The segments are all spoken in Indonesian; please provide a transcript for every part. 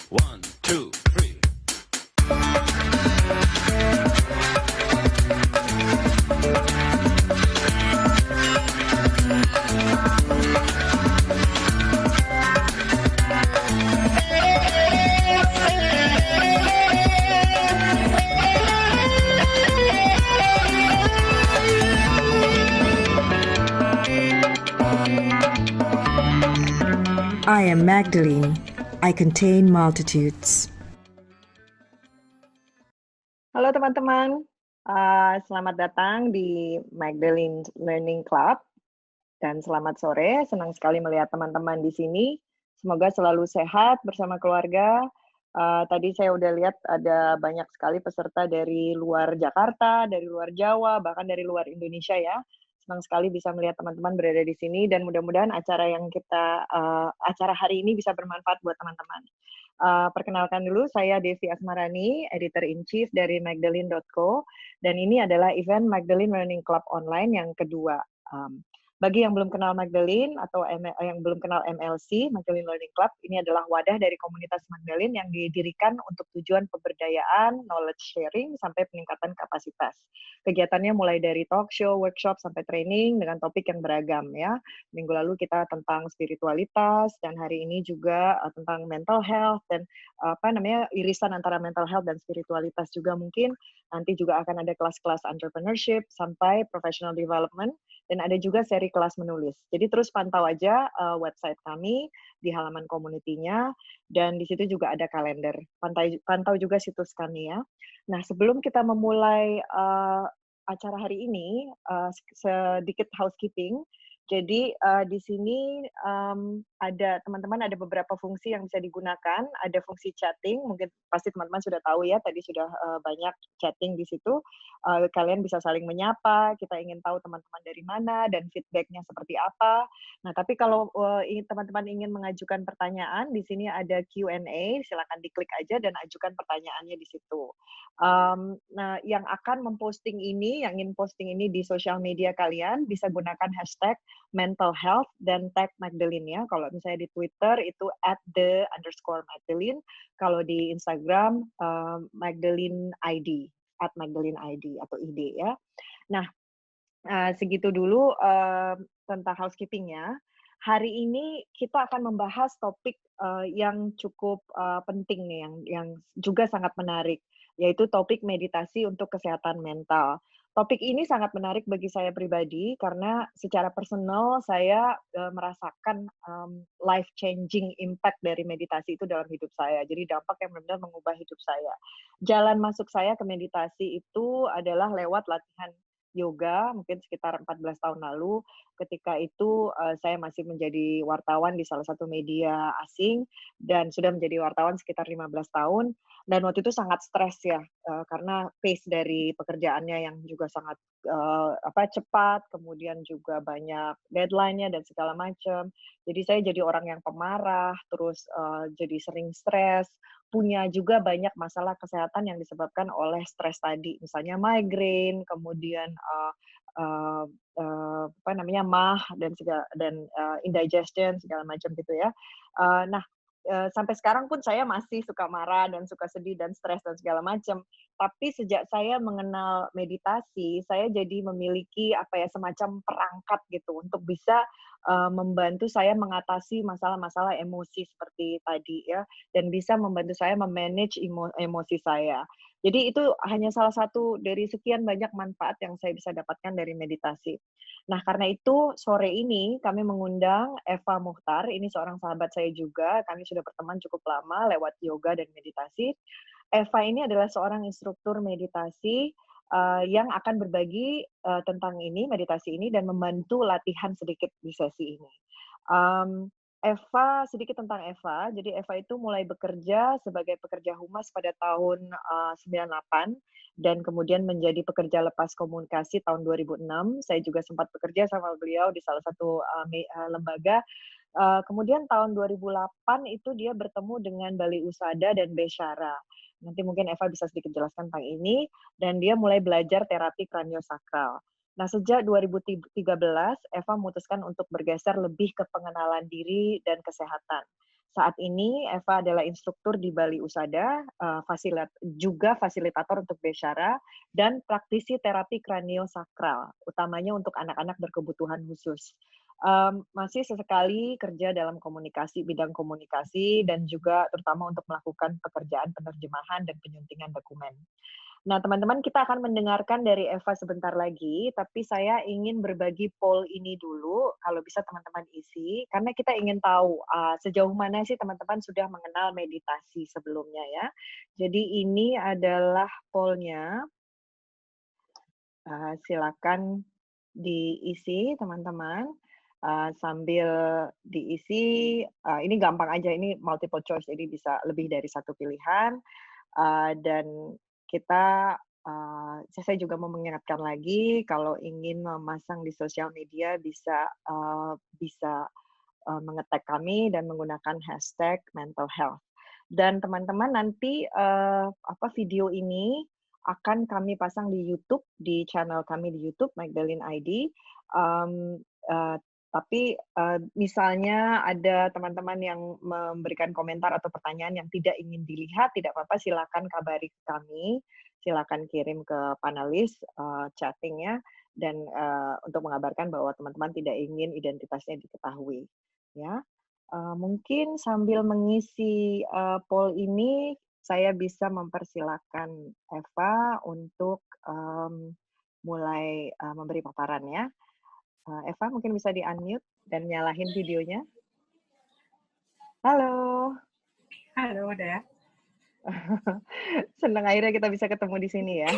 One, two, three. I am Magdalene. I contain multitudes. Halo teman-teman, selamat datang di Magdalene Learning Club dan selamat sore. Senang sekali melihat teman-teman di sini. Semoga selalu sehat bersama keluarga. Tadi saya udah lihat ada banyak sekali peserta dari luar Jakarta, dari luar Jawa, bahkan dari luar Indonesia ya. Senang sekali bisa melihat teman-teman berada di sini dan mudah-mudahan acara hari ini bisa bermanfaat buat teman-teman. Perkenalkan dulu, saya Devi Asmarani, Editor-in-Chief dari Magdalene.co, dan ini adalah event Magdalene Learning Club Online yang kedua. Bagi yang belum kenal Magdalene atau yang belum kenal MLC, Magdalene Learning Club, ini adalah wadah dari komunitas Magdalene yang didirikan untuk tujuan pemberdayaan, knowledge sharing, sampai peningkatan kapasitas. Kegiatannya mulai dari talk show, workshop, sampai training dengan topik yang beragam ya. Minggu lalu kita tentang spiritualitas, dan hari ini juga tentang mental health, dan irisan antara mental health dan spiritualitas juga mungkin. Nanti juga akan ada kelas-kelas entrepreneurship sampai professional development, dan ada juga seri kelas menulis. Jadi terus pantau aja website kami di halaman community-nya, dan di situ juga ada kalender. Pantau juga situs kami ya. Nah, sebelum kita memulai acara hari ini, sedikit housekeeping. Jadi di sini ada teman-teman ada beberapa fungsi yang bisa digunakan. Ada fungsi chatting, mungkin pasti teman-teman sudah tahu ya, tadi sudah banyak chatting di situ. Kalian bisa saling menyapa, kita ingin tahu teman-teman dari mana dan feedback-nya seperti apa. Nah, tapi kalau teman-teman ingin mengajukan pertanyaan, di sini ada Q&A, silakan diklik aja dan ajukan pertanyaannya di situ. Nah, yang ingin posting ini di sosial media kalian, bisa gunakan hashtag mental health dan tag Magdalene ya. Kalau misalnya di Twitter itu @the_Magdalene, kalau di Instagram Magdalene ID, @Magdalene ID atau ID ya. Nah, segitu dulu tentang housekeeping-nya. Hari ini kita akan membahas topik yang cukup penting nih, yang juga sangat menarik, yaitu topik meditasi untuk kesehatan mental. Topik ini sangat menarik bagi saya pribadi karena secara personal saya merasakan life changing impact dari meditasi itu dalam hidup saya. Jadi dampak yang benar-benar mengubah hidup saya. Jalan masuk saya ke meditasi itu adalah lewat latihan yoga mungkin sekitar 14 tahun lalu. Ketika itu saya masih menjadi wartawan di salah satu media asing dan sudah menjadi wartawan sekitar 15 tahun. Dan waktu itu sangat stres ya, karena pace dari pekerjaannya yang juga sangat cepat, kemudian juga banyak deadline-nya dan segala macam. Jadi saya jadi orang yang pemarah, terus jadi sering stres, punya juga banyak masalah kesehatan yang disebabkan oleh stres tadi, misalnya migraine, kemudian MAH dan indigestion segala macam gitu ya. Nah, sampai sekarang pun saya masih suka marah dan suka sedih dan stres dan segala macam. Tapi sejak saya mengenal meditasi, saya jadi memiliki semacam perangkat gitu untuk bisa membantu saya mengatasi masalah-masalah emosi seperti tadi ya, dan bisa membantu saya memanage emosi saya. Jadi itu hanya salah satu dari sekian banyak manfaat yang saya bisa dapatkan dari meditasi. Nah, karena itu sore ini kami mengundang Eva Muchtar, ini seorang sahabat saya juga, kami sudah berteman cukup lama lewat yoga dan meditasi. Eva ini adalah seorang instruktur meditasi yang akan berbagi tentang meditasi ini, dan membantu latihan sedikit di sesi ini. Sedikit tentang Eva. Jadi Eva itu mulai bekerja sebagai pekerja humas pada tahun 98 dan kemudian menjadi pekerja lepas komunikasi tahun 2006. Saya juga sempat bekerja sama beliau di salah satu lembaga. Kemudian tahun 2008 itu dia bertemu dengan Bali Usada dan Beshara. Nanti mungkin Eva bisa sedikit jelaskan tentang ini, dan dia mulai belajar terapi kraniosakral. Nah, sejak 2013, Eva memutuskan untuk bergeser lebih ke pengenalan diri dan kesehatan. Saat ini Eva adalah instruktur di Bali Usada, juga fasilitator untuk bicara, dan praktisi terapi kraniosakral, utamanya untuk anak-anak berkebutuhan khusus. Masih sesekali kerja dalam bidang komunikasi, dan juga terutama untuk melakukan pekerjaan penerjemahan dan penyuntingan dokumen. Nah, teman-teman, kita akan mendengarkan dari Eva sebentar lagi, tapi saya ingin berbagi poll ini dulu, kalau bisa teman-teman isi, karena kita ingin tahu sejauh mana sih teman-teman sudah mengenal meditasi sebelumnya ya. Jadi ini adalah poll-nya, silakan diisi teman-teman, sambil diisi, ini gampang aja, ini multiple choice, jadi bisa lebih dari satu pilihan. Dan kita, saya juga mau mengingatkan lagi kalau ingin memasang di sosial media bisa menge-tag kami dan menggunakan hashtag mental health. Dan teman-teman nanti video ini akan kami pasang di YouTube, di channel kami di YouTube Magdalene ID. Tapi misalnya ada teman-teman yang memberikan komentar atau pertanyaan yang tidak ingin dilihat, tidak apa-apa, silakan kabari kami, silakan kirim ke panelis chatting-nya, dan untuk mengabarkan bahwa teman-teman tidak ingin identitasnya diketahui. Ya, mungkin sambil mengisi poll ini, saya bisa mempersilakan Eva untuk mulai memberi paparan ya. Eva, mungkin bisa di-unmute dan nyalahin videonya. Halo. Halo, udah. Senang akhirnya kita bisa ketemu di sini ya.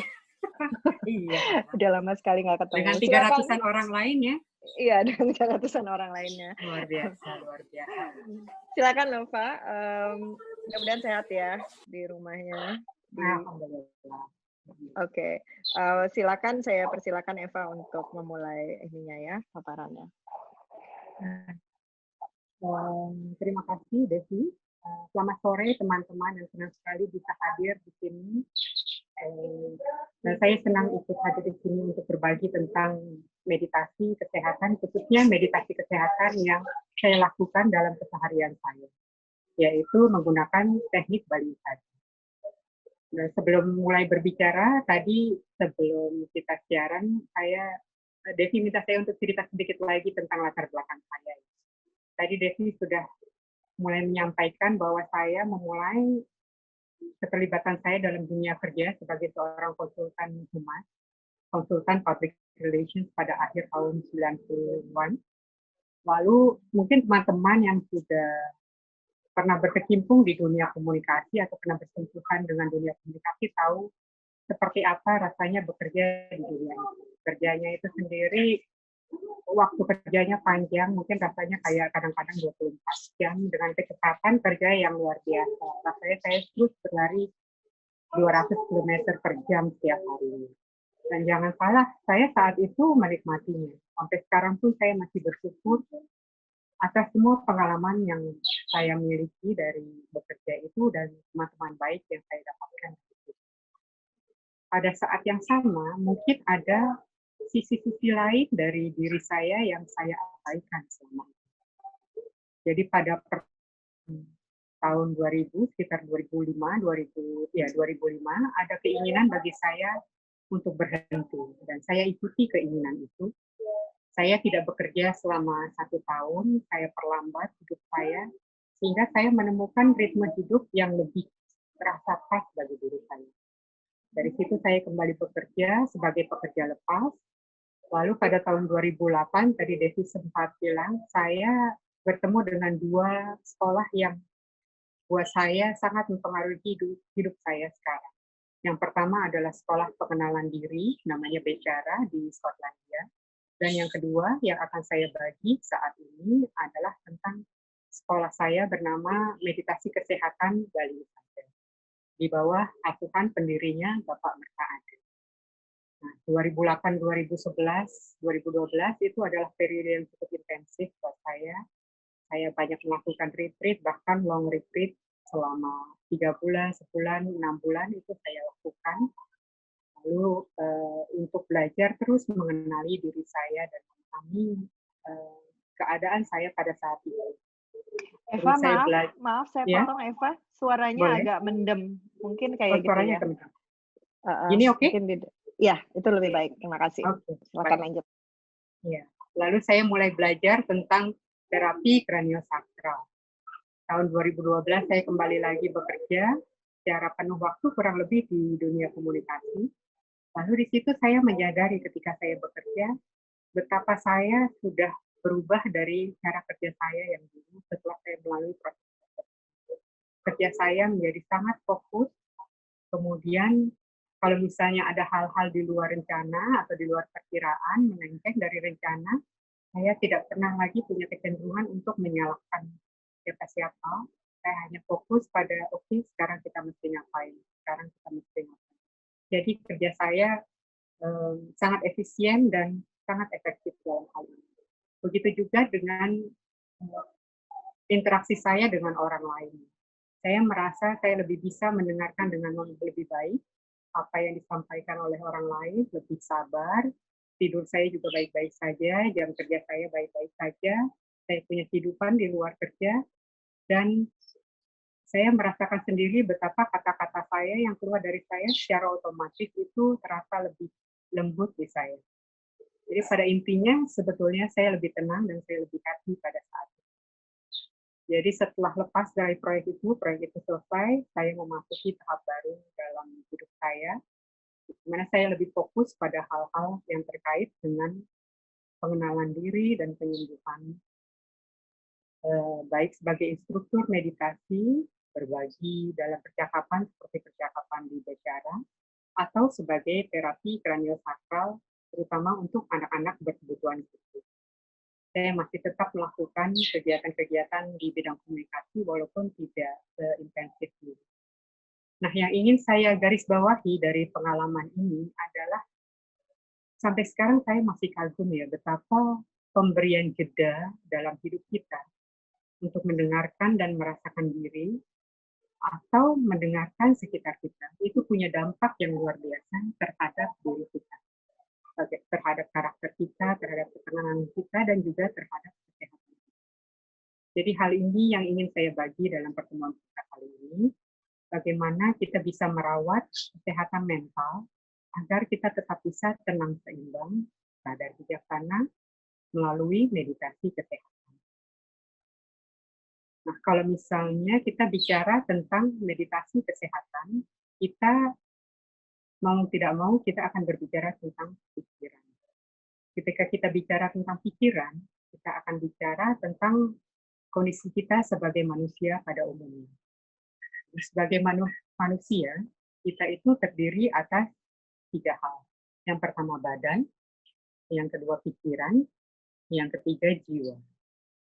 Iya. Udah lama sekali nggak ketemu. Dengan 300-an orang lain ya. Iya, dengan 300-an orang lainnya. Luar biasa, luar biasa. Silakan Nova, mudah-mudahan sehat ya di rumahnya. Alhamdulillah. Oke, silakan, saya persilakan Eva untuk memulai ininya ya, paparannya. Terima kasih Desi. Selamat sore teman-teman, yang senang sekali bisa hadir di sini. Dan saya senang ikut hadir di sini untuk berbagi tentang meditasi kesehatan, khususnya meditasi kesehatan yang saya lakukan dalam keseharian saya, yaitu menggunakan teknik Bali Usada. Nah, sebelum mulai berbicara, tadi sebelum kita siaran, Desi minta saya untuk cerita sedikit lagi tentang latar belakang saya. Tadi Desi sudah mulai menyampaikan bahwa saya memulai keterlibatan saya dalam dunia kerja sebagai seorang konsultan humas, konsultan public relations pada akhir tahun 90-an. Lalu mungkin teman-teman yang sudah pernah berkecimpung di dunia komunikasi atau pernah bersentuhan dengan dunia komunikasi tahu seperti apa rasanya bekerja di dunia ini. Kerjanya itu sendiri, waktu kerjanya panjang, mungkin rasanya kayak kadang-kadang 24 jam dengan kecepatan kerja yang luar biasa. Rasanya saya terus berlari 200 km per jam setiap hari. Dan jangan salah, saya saat itu menikmatinya. Sampai sekarang pun saya masih bersyukur atas semua pengalaman yang saya miliki dari bekerja itu dan teman-teman baik yang saya dapatkan. Pada saat yang sama, mungkin ada sisi-sisi lain dari diri saya yang saya abaikan selama ini. Jadi pada tahun 2000, sekitar 2005, ada keinginan bagi saya untuk berhenti. Dan saya ikuti keinginan itu. Saya tidak bekerja selama 1 tahun, saya perlambat hidup saya, sehingga saya menemukan ritme hidup yang lebih terasa pas bagi diri saya. Dari situ saya kembali bekerja sebagai pekerja lepas. Lalu pada tahun 2008, tadi Desi sempat bilang, saya bertemu dengan 2 sekolah yang buat saya sangat mempengaruhi hidup saya sekarang. Yang pertama adalah sekolah pengenalan diri, namanya Bicara di Skotlandia. Dan yang kedua yang akan saya bagi saat ini adalah tentang sekolah saya bernama Meditasi Kesehatan Bali Usada, di bawah asuhan pendirinya Bapak Merta Adil. Nah, 2008, 2011, 2012 itu adalah periode yang cukup intensif buat saya. Saya banyak melakukan retreat, bahkan long retreat selama 3 bulan, sebulan, 6 bulan itu saya lakukan. Lalu untuk belajar terus mengenali diri saya dan memahami keadaan saya pada saat itu. Eva, Terus saya maaf saya ya, potong Eva, suaranya boleh. agak mendem, mungkin Oh, kayak gitu suaranya ya. kencang. Ini oke? Mungkin ya, itu lebih Oke. baik. Terima kasih. Oke, Silakan baik. lanjut. Ya. Lalu saya mulai belajar tentang terapi kraniosakral. Tahun 2012 saya kembali lagi bekerja secara penuh waktu kurang lebih di dunia komunikasi. Lalu di situ saya menyadari ketika saya bekerja betapa saya sudah berubah dari cara kerja saya yang dulu setelah saya melalui proses kerja saya menjadi sangat fokus. Kemudian kalau misalnya ada hal-hal di luar rencana atau di luar perkiraan melenceng dari rencana, saya tidak pernah lagi punya kecenderungan untuk menyalahkan siapa-siapa. Saya hanya fokus pada oke, sekarang kita mesti ngapain, sekarang kita mesti ngapain. Jadi kerja saya sangat efisien dan sangat efektif dalam hal ini. Begitu juga dengan interaksi saya dengan orang lain. Saya merasa saya lebih bisa mendengarkan dengan lebih baik apa yang disampaikan oleh orang lain, lebih sabar. Tidur saya juga baik-baik saja, jam kerja saya baik-baik saja. Saya punya kehidupan di luar kerja, dan saya merasakan sendiri betapa kata-kata saya yang keluar dari saya secara otomatis itu terasa lebih lembut di saya. Jadi pada intinya sebetulnya saya lebih tenang dan saya lebih happy pada saat itu. Jadi setelah lepas dari proyek itu selesai, saya memasuki tahap baru dalam hidup saya, di mana saya lebih fokus pada hal-hal yang terkait dengan pengenalan diri dan penyembuhan, baik sebagai instruktur meditasi, berbagi dalam percakapan seperti percakapan di bicara, atau sebagai terapi kraniosakral, terutama untuk anak-anak berkebutuhan khusus. Saya masih tetap melakukan kegiatan-kegiatan di bidang komunikasi walaupun tidak seintensif dulu. Nah, yang ingin saya garis bawahi dari pengalaman ini adalah sampai sekarang saya masih kagum ya betapa pemberian jeda dalam hidup kita untuk mendengarkan dan merasakan diri atau mendengarkan sekitar kita itu punya dampak yang luar biasa terhadap diri kita, terhadap karakter kita, terhadap ketenangan kita, dan juga terhadap kesehatan kita. Jadi hal ini yang ingin saya bagi dalam pertemuan kita kali ini, bagaimana kita bisa merawat kesehatan mental agar kita tetap bisa tenang seimbang, sadar bijaksana melalui meditasi kesehatan. Nah, kalau misalnya kita bicara tentang meditasi kesehatan, kita mau tidak mau kita akan berbicara tentang pikiran. Ketika kita bicara tentang pikiran, kita akan bicara tentang kondisi kita sebagai manusia pada umumnya. Sebagai manusia, kita itu terdiri atas 3 hal. Yang pertama badan, yang kedua pikiran, yang ketiga jiwa.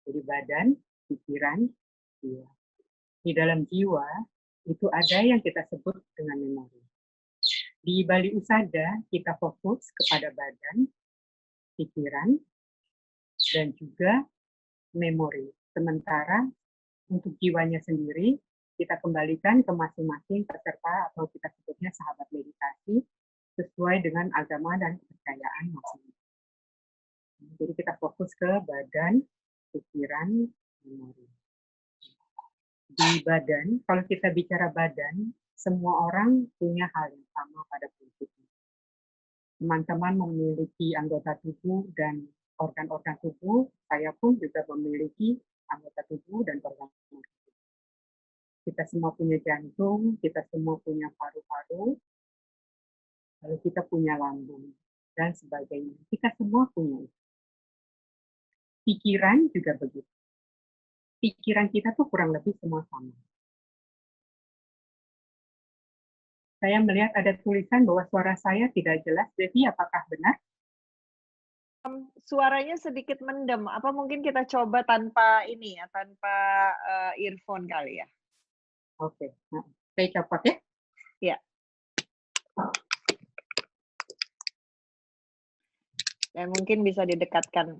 Jadi badan, pikiran, jiwa. Di dalam jiwa, itu ada yang kita sebut dengan memori. Di Bali Usada, kita fokus kepada badan, pikiran, dan juga memori. Sementara untuk jiwanya sendiri, kita kembalikan ke masing-masing peserta atau kita sebutnya sahabat meditasi sesuai dengan agama dan kepercayaan masing-masing. Jadi kita fokus ke badan, pikiran, memori. Di badan, kalau kita bicara badan, semua orang punya hal yang sama pada prinsipnya. Teman-teman memiliki anggota tubuh dan organ-organ tubuh, saya pun juga memiliki anggota tubuh dan organ-organ tubuh. Kita semua punya jantung, kita semua punya paru-paru, lalu kita punya lambung, dan sebagainya. Kita semua punya itu. Pikiran juga begitu. Pikiran kita tuh kurang lebih semua sama. Saya melihat ada tulisan bahwa suara saya tidak jelas, Devi, apakah benar? Suaranya sedikit mendem. Apa mungkin kita coba tanpa ini ya, tanpa earphone kali ya? Oke, nah, saya copot ya. Ya. Dan mungkin bisa didekatkan.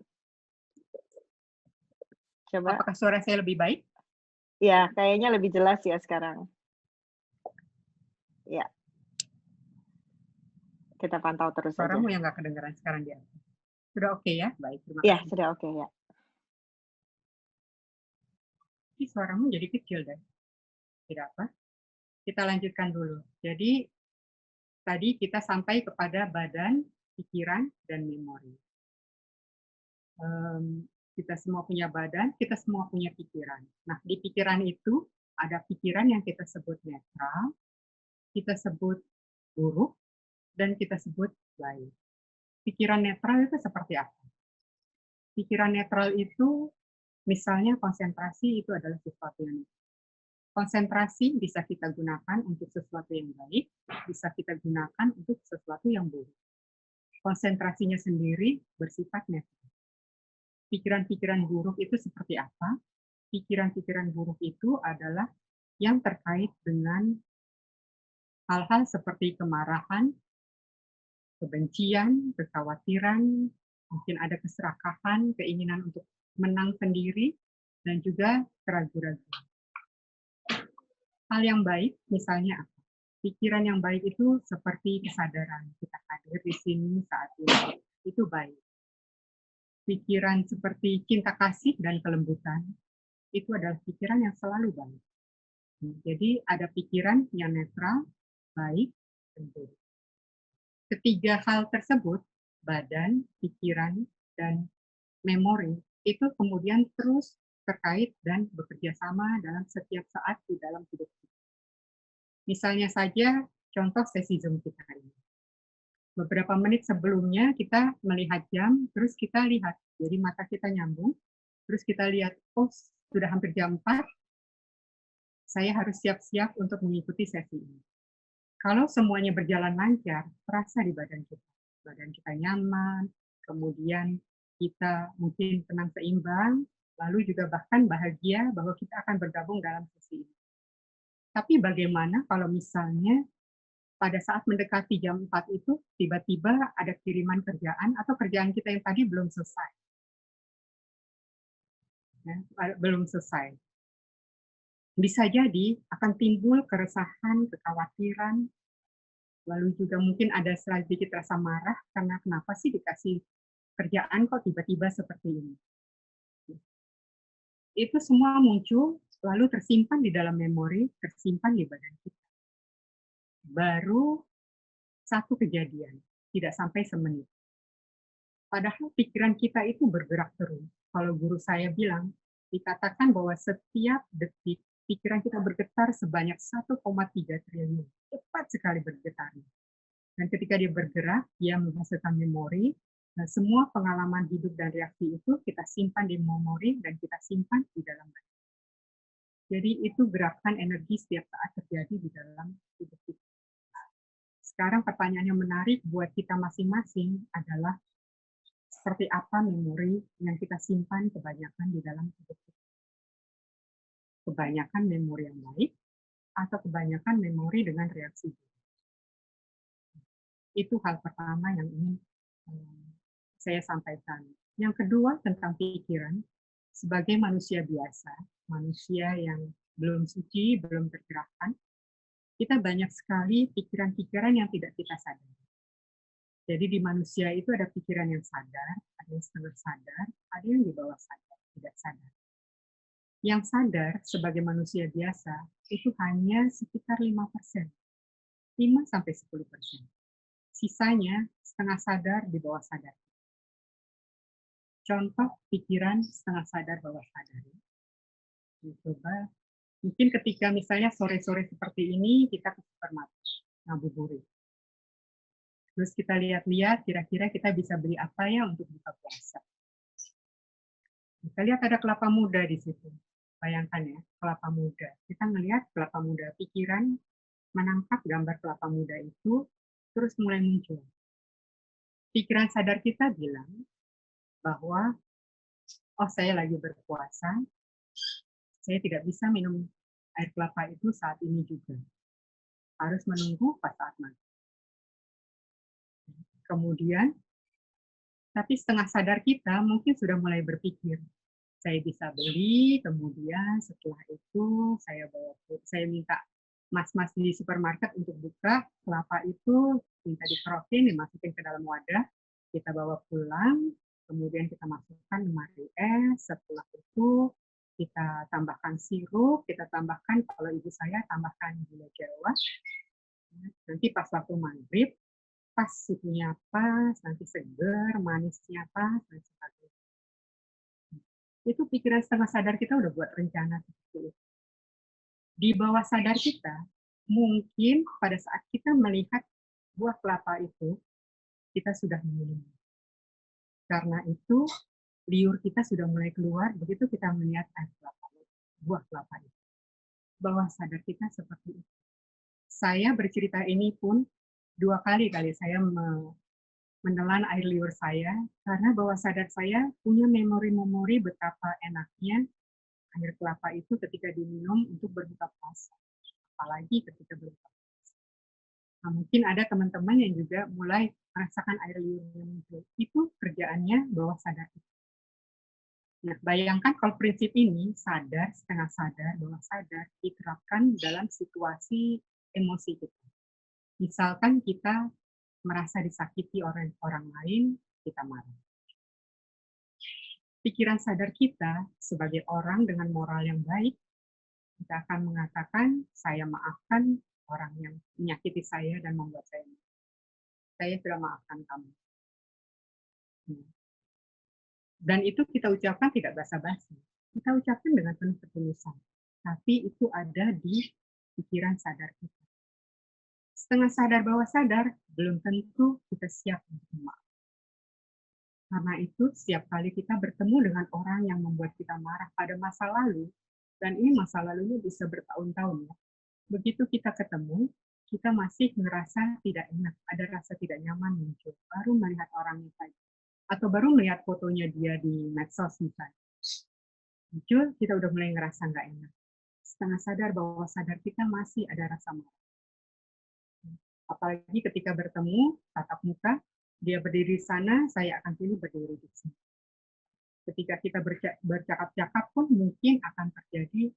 Coba. Apakah suara saya lebih baik? Ya, kayaknya lebih jelas ya sekarang. Ya. Kita pantau terus saja. Suaramu yang nggak kedengeran sekarang dia. Sudah oke ya? Baik, terima Ya, kasih. sudah oke ya. Ih, suaramu jadi kecil deh. Tidak apa. Kita lanjutkan dulu. Jadi tadi kita sampai kepada badan, pikiran, dan memori. Kita semua punya badan, kita semua punya pikiran. Nah, di pikiran itu ada pikiran yang kita sebut netral, kita sebut buruk, dan kita sebut baik. Pikiran netral itu seperti apa? Pikiran netral itu misalnya konsentrasi itu adalah sesuatu yang netral. Konsentrasi bisa kita gunakan untuk sesuatu yang baik, bisa kita gunakan untuk sesuatu yang buruk. Konsentrasinya sendiri bersifat netral. Pikiran-pikiran buruk itu seperti apa? Pikiran-pikiran buruk itu adalah yang terkait dengan hal-hal seperti kemarahan, kebencian, kekhawatiran, mungkin ada keserakahan, keinginan untuk menang sendiri, dan juga keraguan-raguan. Hal yang baik misalnya apa? Pikiran yang baik itu seperti kesadaran kita hadir di sini saat ini, itu baik. Pikiran seperti cinta kasih dan kelembutan, itu adalah pikiran yang selalu baik. Jadi ada pikiran yang netral, baik, dan buruk. Ketiga hal tersebut, badan, pikiran, dan memori, itu kemudian terus terkait dan bekerja sama dalam setiap saat di dalam hidup kita. Misalnya saja, contoh sesi Zoom kita ini. Beberapa menit sebelumnya kita melihat jam, terus kita lihat, jadi mata kita nyambung, terus kita lihat, oh sudah hampir jam 4, saya harus siap-siap untuk mengikuti sesi ini. Kalau semuanya berjalan lancar, terasa di badan kita. Badan kita nyaman, kemudian kita mungkin tenang seimbang, lalu juga bahkan bahagia bahwa kita akan bergabung dalam sesi ini. Tapi bagaimana kalau misalnya pada saat mendekati jam 4 itu, tiba-tiba ada kiriman kerjaan atau kerjaan kita yang tadi belum selesai. Ya, belum selesai. Bisa jadi akan timbul keresahan, kekhawatiran, lalu juga mungkin ada sedikit rasa marah karena kenapa sih dikasih kerjaan kok tiba-tiba seperti ini. Itu semua muncul, lalu tersimpan di dalam memori, tersimpan di badan kita. Baru satu kejadian, tidak sampai semenit. Padahal pikiran kita itu bergerak terus. Kalau guru saya bilang, dikatakan bahwa setiap detik pikiran kita bergetar sebanyak 1,3 triliun. Cepat sekali bergetarnya. Dan ketika dia bergerak, dia menghasilkan memori. Nah, semua pengalaman hidup dan reaksi itu kita simpan di memori dan kita simpan di dalam badan. Jadi itu gerakan energi setiap saat terjadi di dalam hidup kita. Sekarang pertanyaan yang menarik buat kita masing-masing adalah seperti apa memori yang kita simpan kebanyakan di dalam hidup kita. Kebanyakan memori yang baik atau kebanyakan memori dengan reaksi. Itu hal pertama yang ingin saya sampaikan. Yang kedua tentang pikiran, sebagai manusia biasa, manusia yang belum suci, belum tergerakkan, kita banyak sekali pikiran-pikiran yang tidak kita sadari. Jadi di manusia itu ada pikiran yang sadar, ada yang setengah sadar, ada yang di bawah sadar, tidak sadar. Yang sadar sebagai manusia biasa itu hanya sekitar 5%, 5-10%. Sisanya setengah sadar di bawah sadar. Contoh pikiran setengah sadar bawah sadar. Coba, mungkin ketika misalnya sore-sore seperti ini kita ke supermarket, ngabuburit. Terus kita lihat-lihat kira-kira kita bisa beli apa ya untuk buka puasa. Kita lihat ada kelapa muda di situ. Bayangkan ya, kelapa muda. Kita melihat kelapa muda, pikiran menangkap gambar kelapa muda itu, terus mulai muncul. Pikiran sadar kita bilang bahwa, oh saya lagi berpuasa, saya tidak bisa minum air kelapa itu saat ini juga. Harus menunggu pas saat maghrib. Kemudian, tapi setengah sadar kita mungkin sudah mulai berpikir, saya bisa beli, kemudian setelah itu saya minta mas-mas di supermarket untuk buka kelapa itu, minta dikerokin, dimasukin ke dalam wadah, kita bawa pulang, kemudian kita masukkan lemari es, setelah itu kita tambahkan sirup, kita tambahkan, kalau ibu saya tambahkan gula Jawa. Nanti pas waktu maghrib, pas suhunya pas, nanti seger, manisnya pas, dan sebagainya. Itu pikiran setengah sadar kita udah buat rencana seperti itu. Di bawah sadar kita, mungkin pada saat kita melihat buah kelapa itu, kita sudah minum. Karena itu, liur kita sudah mulai keluar, begitu kita melihat air kelapa, buah kelapa itu. Bawah sadar kita seperti itu. Saya bercerita ini pun 2 kali saya menelan air liur saya, karena bawah sadar saya punya memori-memori betapa enaknya air kelapa itu ketika diminum untuk berbuka puasa. Apalagi ketika berbuka puasa. Nah, mungkin ada teman-teman yang juga mulai merasakan air liurnya muncul. Itu kerjaannya bawah sadar. Nah, bayangkan kalau prinsip ini, sadar, setengah sadar, bawah sadar, diterapkan dalam situasi emosi kita. Misalkan kita merasa disakiti oleh orang lain, kita marah. Pikiran sadar kita sebagai orang dengan moral yang baik, kita akan mengatakan, saya maafkan orang yang menyakiti saya dan membuat saya marah. Saya sudah maafkan kamu. Dan itu kita ucapkan tidak basa-basi. Kita ucapkan dengan penuh ketulusan. Tapi itu ada di pikiran sadar kita. Setengah sadar bawah sadar, belum tentu kita siap untuk memaafkan. Karena itu, setiap kali kita bertemu dengan orang yang membuat kita marah pada masa lalu, dan ini masa lalunya bisa bertahun-tahun, ya. Begitu kita ketemu, kita masih merasa tidak enak, ada rasa tidak nyaman muncul, baru melihat orangnya saja. Atau baru melihat fotonya dia di medsos misalnya. Muncul, kita udah mulai ngerasa nggak enak. Setengah sadar bahwa sadar kita masih ada rasa marah. Apalagi ketika bertemu, tatap muka, dia berdiri di sana, saya akan pilih berdiri di sini. Ketika kita bercakap-cakap pun mungkin akan terjadi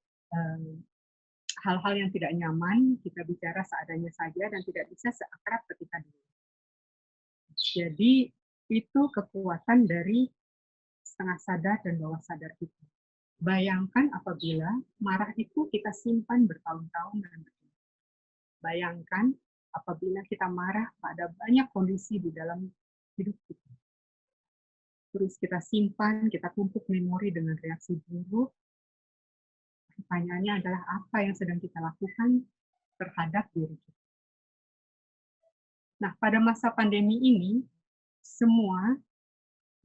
hal-hal yang tidak nyaman, kita bicara seadanya saja dan tidak bisa seakrab ketika dulu. Jadi itu kekuatan dari setengah sadar dan bawah sadar kita. Bayangkan apabila marah itu kita simpan bertahun-tahun dan bertahun. Bayangkan apabila kita marah pada banyak kondisi di dalam hidup kita. Terus kita simpan, kita tumpuk memori dengan reaksi buruk. Pertanyaannya adalah apa yang sedang kita lakukan terhadap diri kita. Nah, pada masa pandemi ini, semua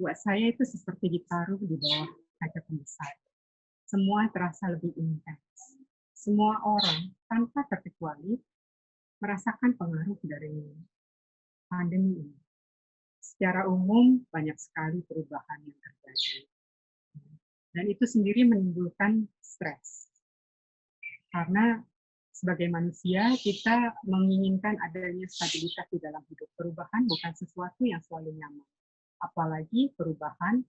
buat saya itu seperti ditaruh di bawah kaca pembesar. Semua terasa lebih intens. Semua orang, tanpa terkecuali, merasakan pengaruh dari pandemi ini. Secara umum, banyak sekali perubahan yang terjadi. Dan itu sendiri menimbulkan stres. Karena sebagai manusia, kita menginginkan adanya stabilitas di dalam hidup. Perubahan bukan sesuatu yang selalu nyaman. Apalagi perubahan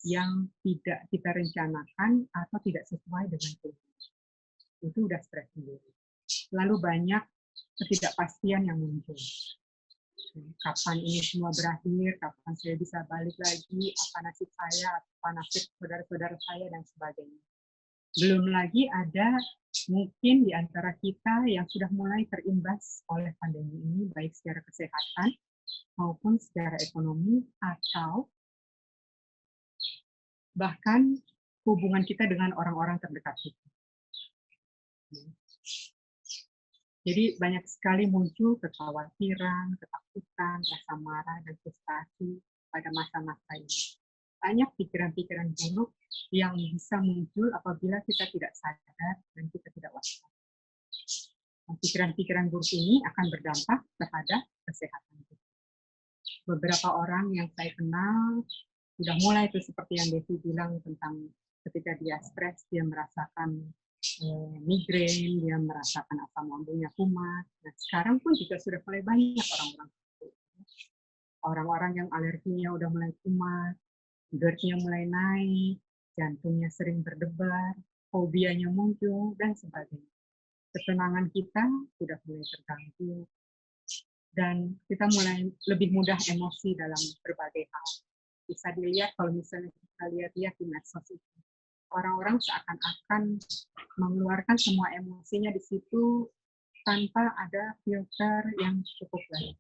yang tidak kita rencanakan atau tidak sesuai dengan keinginan. Itu udah stres sendiri. Lalu banyak ketidakpastian yang muncul. Kapan ini semua berakhir, kapan saya bisa balik lagi, apa nasib saya, apa nasib saudara-saudara saya, dan sebagainya. Belum lagi ada mungkin di antara kita yang sudah mulai terimbas oleh pandemi ini, baik secara kesehatan maupun secara ekonomi, atau bahkan hubungan kita dengan orang-orang terdekat kita. Jadi banyak sekali muncul kekhawatiran, ketakutan, rasa marah, dan frustasi pada masa-masa ini. Banyak pikiran-pikiran buruk yang bisa muncul apabila kita tidak sadar dan kita tidak waspada. Pikiran-pikiran buruk ini akan berdampak terhadap kesehatan kita. Beberapa orang yang saya kenal sudah mulai itu seperti yang Devi bilang tentang ketika dia stres, dia merasakan migrain, dia merasakan asam lambungnya kumat. Nah, sekarang pun juga sudah mulai banyak orang-orang yang alerginya udah mulai kumat, GERD-nya mulai naik, jantungnya sering berdebar, fobianya muncul, dan sebagainya. Ketenangan kita sudah mulai terganggu, dan kita mulai lebih mudah emosi dalam berbagai hal. Bisa dilihat kalau misalnya kita lihat di medsos itu. orang-orang seakan-akan mengeluarkan semua emosinya di situ tanpa ada filter yang cukup baik.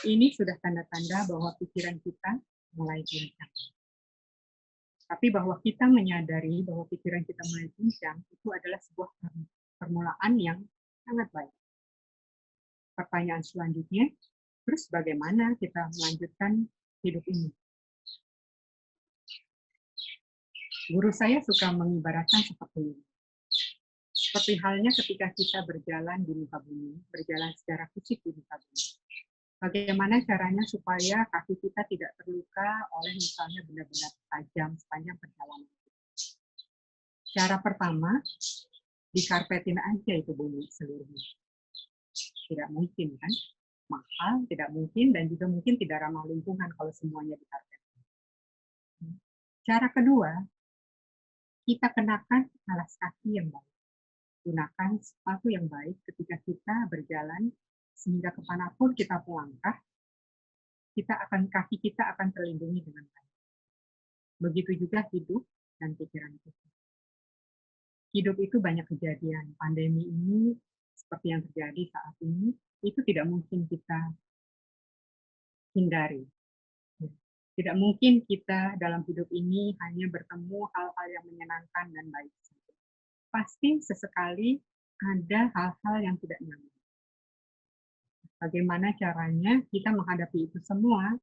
Ini sudah tanda-tanda bahwa pikiran kita mulai pincang. Tapi bahwa kita menyadari bahwa pikiran kita mulai pincang itu adalah sebuah permulaan yang sangat baik. Pertanyaan selanjutnya, terus bagaimana kita melanjutkan hidup ini? Guru saya suka mengibaratkan seperti ini. Seperti halnya ketika kita berjalan di muka bumi, berjalan secara fisik di muka bumi. Bagaimana caranya supaya kaki kita tidak terluka oleh misalnya benda-benda tajam sepanjang perjalanan. Cara pertama, dikarpetin aja itu bumi seluruhnya. Tidak mungkin kan? Mahal, tidak mungkin, dan juga mungkin tidak ramah lingkungan kalau semuanya dikarpetin. Cara kedua, kita kenakan alas kaki yang baik. Gunakan sepatu yang baik ketika kita berjalan, sehingga kemanapun kita melangkah, kaki kita akan terlindungi dengan baik. Begitu juga hidup dan pikiran kita. Hidup itu banyak kejadian. Pandemi ini, seperti yang terjadi saat ini, itu tidak mungkin kita hindari. Tidak mungkin kita dalam hidup ini hanya bertemu hal-hal yang menyenangkan dan baik saja. Pasti sesekali ada hal-hal yang tidak nyaman. Bagaimana caranya kita menghadapi itu semua?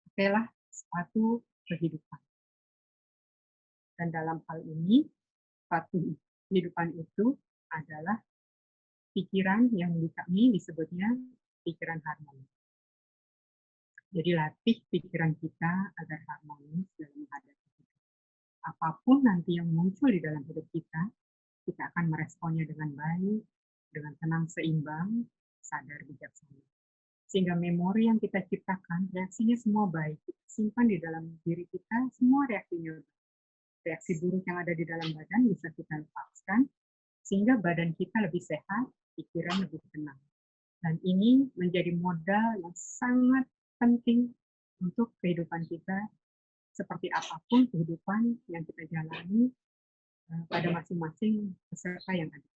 Pakailah sepatu kehidupan. Dan dalam hal ini, sepatu kehidupan itu adalah pikiran yang kami disebutnya pikiran harmonis. Jadi latih pikiran kita agar harmonis dalam menghadapi hidup. Apapun nanti yang muncul di dalam hidup kita akan meresponnya dengan baik, dengan tenang seimbang, sadar bijaksana. Sehingga memori yang kita ciptakan, reaksinya semua baik. Kita simpan di dalam diri kita, semua reaksinya baik. Reaksi buruk yang ada di dalam badan bisa kita lepaskan, sehingga badan kita lebih sehat, pikiran lebih tenang. Dan ini menjadi modal yang sangat penting untuk kehidupan kita, seperti apapun kehidupan yang kita jalani pada masing-masing peserta yang ada.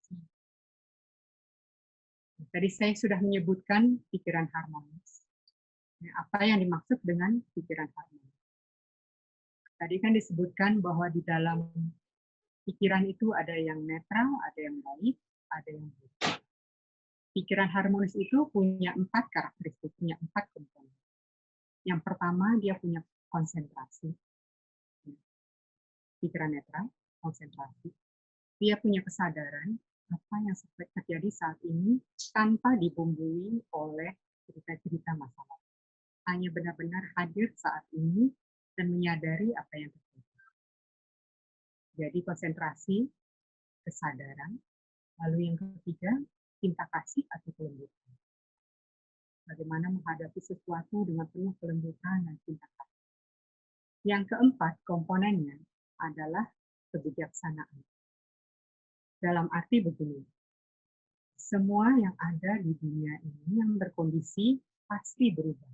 Tadi saya sudah menyebutkan pikiran harmonis. Apa yang dimaksud dengan pikiran harmonis? Tadi kan disebutkan bahwa di dalam pikiran itu ada yang netral, ada yang baik, ada yang buruk. Pikiran harmonis itu punya 4 karakteristik, punya 4 komponen. Yang pertama, dia punya konsentrasi. Pikiran netral, konsentrasi. Dia punya kesadaran apa yang terjadi saat ini tanpa dibumbui oleh cerita-cerita masalah. Hanya benar-benar hadir saat ini dan menyadari apa yang terjadi. Jadi konsentrasi, kesadaran. Lalu yang ketiga, cinta kasih atau kelembutan. Bagaimana menghadapi sesuatu dengan penuh kelembutan dan cinta kasih. Yang keempat komponennya adalah kebijaksanaan. Dalam arti begini, semua yang ada di dunia ini yang berkondisi pasti berubah.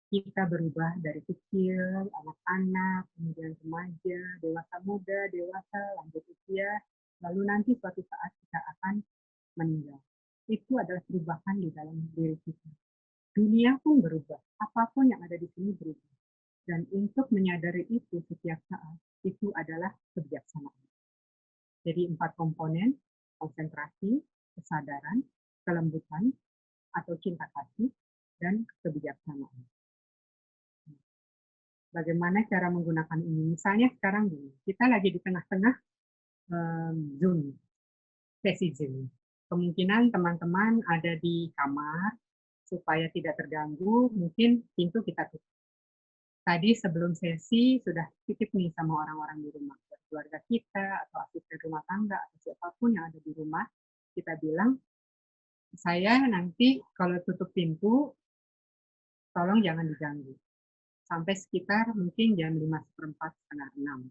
Kita berubah dari kecil, anak-anak, kemudian remaja, dewasa muda, dewasa, lanjut usia, lalu nanti suatu saat kita akan meninggal. Itu adalah perubahan di dalam diri kita. Dunia pun berubah, apapun yang ada di sini berubah. Dan untuk menyadari itu setiap saat, itu adalah kebijaksanaan. Jadi 4 komponen, konsentrasi, kesadaran, kelembutan, atau cinta kasih, dan kebijaksanaan. Bagaimana cara menggunakan ini? Misalnya sekarang gini, kita lagi di tengah-tengah Zoom, sesi Zoom. Kemungkinan teman-teman ada di kamar, supaya tidak terganggu, mungkin pintu kita tutup. Tadi sebelum sesi sudah titip nih sama orang-orang di rumah, keluarga kita, atau asisten rumah tangga, atau siapapun yang ada di rumah, kita bilang, saya nanti kalau tutup pintu, tolong jangan diganggu. Sampai sekitar mungkin jam 5:15, setengah 6.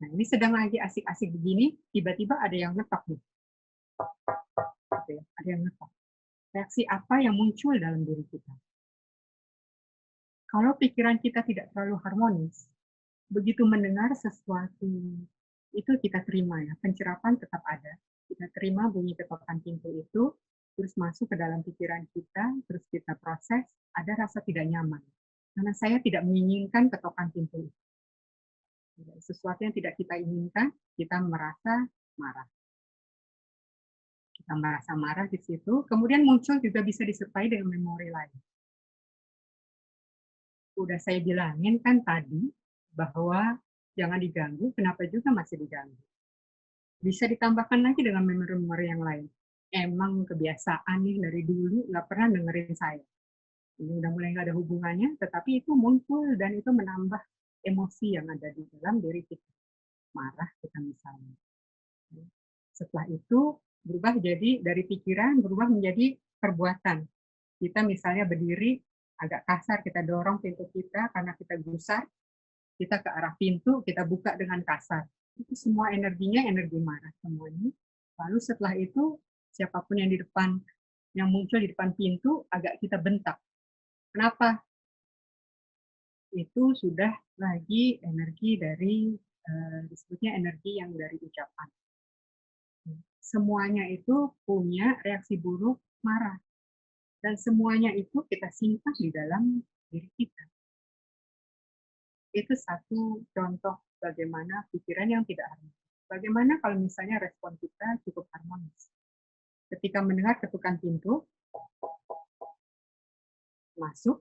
Nah, ini sedang lagi asik-asik begini, tiba-tiba ada yang ngetok nih. Ada yang ngetok. Reaksi apa yang muncul dalam diri kita? Kalau pikiran kita tidak terlalu harmonis, begitu mendengar sesuatu itu kita terima ya, pencerapan tetap ada. Kita terima bunyi ketokan pintu itu, terus masuk ke dalam pikiran kita, terus kita proses, ada rasa tidak nyaman. Karena saya tidak menginginkan ketokan pintu itu. Sesuatu yang tidak kita inginkan, kita merasa marah. Kita merasa marah di situ, kemudian muncul juga bisa disertai dengan memori lain. Udah saya bilangin kan tadi, bahwa jangan diganggu, kenapa juga masih diganggu? Bisa ditambahkan lagi dengan memori-memori yang lain. Emang kebiasaan nih dari dulu nggak pernah dengerin saya. Ini udah mulai nggak ada hubungannya, tetapi itu muncul dan itu menambah emosi yang ada di dalam diri kita. Marah kita misalnya. Setelah itu berubah jadi dari pikiran berubah menjadi perbuatan. Kita misalnya berdiri agak kasar, kita dorong pintu kita karena kita gusar, kita ke arah pintu, kita buka dengan kasar. Itu semua energinya energi marah semuanya. Lalu setelah itu siapapun yang di depan, yang muncul di depan pintu agak kita bentak. Kenapa? Itu sudah lagi energi dari disebutnya energi yang dari ucapan. Semuanya itu punya reaksi buruk marah. Dan semuanya itu kita simpan di dalam diri kita. Itu satu contoh bagaimana pikiran yang tidak harmonis. Bagaimana kalau misalnya respon kita cukup harmonis. Ketika mendengar ketukan pintu, masuk,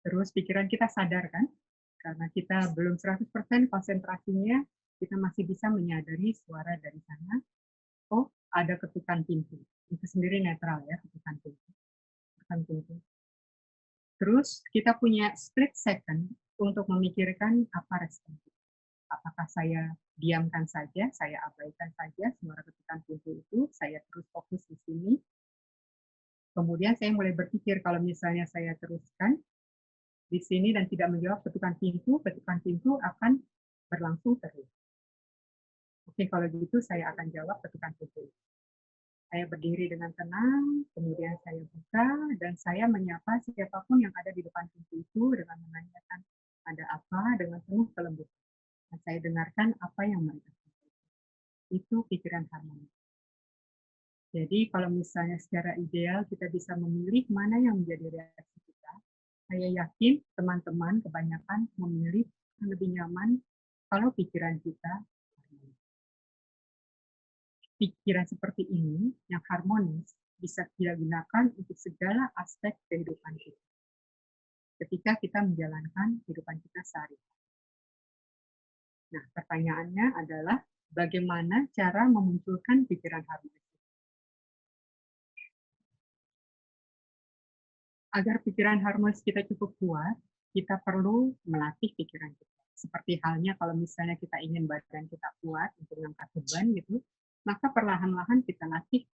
terus pikiran kita sadar kan, karena kita belum 100% konsentrasinya, kita masih bisa menyadari suara dari sana, oh ada ketukan pintu. Itu sendiri netral ya, ketukan pintu. Ketukan pintu. Terus kita punya split second untuk memikirkan apa respon kita. Apakah saya diamkan saja, saya abaikan saja suara ketukan pintu itu, saya terus fokus di sini. Kemudian saya mulai berpikir kalau misalnya saya teruskan di sini dan tidak menjawab ketukan pintu akan berlangsung terus. Oke, kalau gitu saya akan jawab ketukan pintu. Saya berdiri dengan tenang, kemudian saya buka, dan saya menyapa siapapun yang ada di depan pintu itu dengan menanyakan ada apa dengan penuh kelembutan. Dan saya dengarkan apa yang mereka sampaikan. Itu pikiran harmonis. Jadi kalau misalnya secara ideal kita bisa memilih mana yang menjadi reaksi kita, saya yakin teman-teman kebanyakan memilih yang lebih nyaman kalau pikiran kita harmonis. Pikiran seperti ini yang harmonis bisa kita gunakan untuk segala aspek kehidupan kita. Ketika kita menjalankan kehidupan kita sehari-hari. Nah, pertanyaannya adalah bagaimana cara memunculkan pikiran harmonis? Agar pikiran harmonis kita cukup kuat, kita perlu melatih pikiran kita. Seperti halnya kalau misalnya kita ingin badan kita kuat untuk mengangkat beban gitu, maka perlahan-lahan kita latih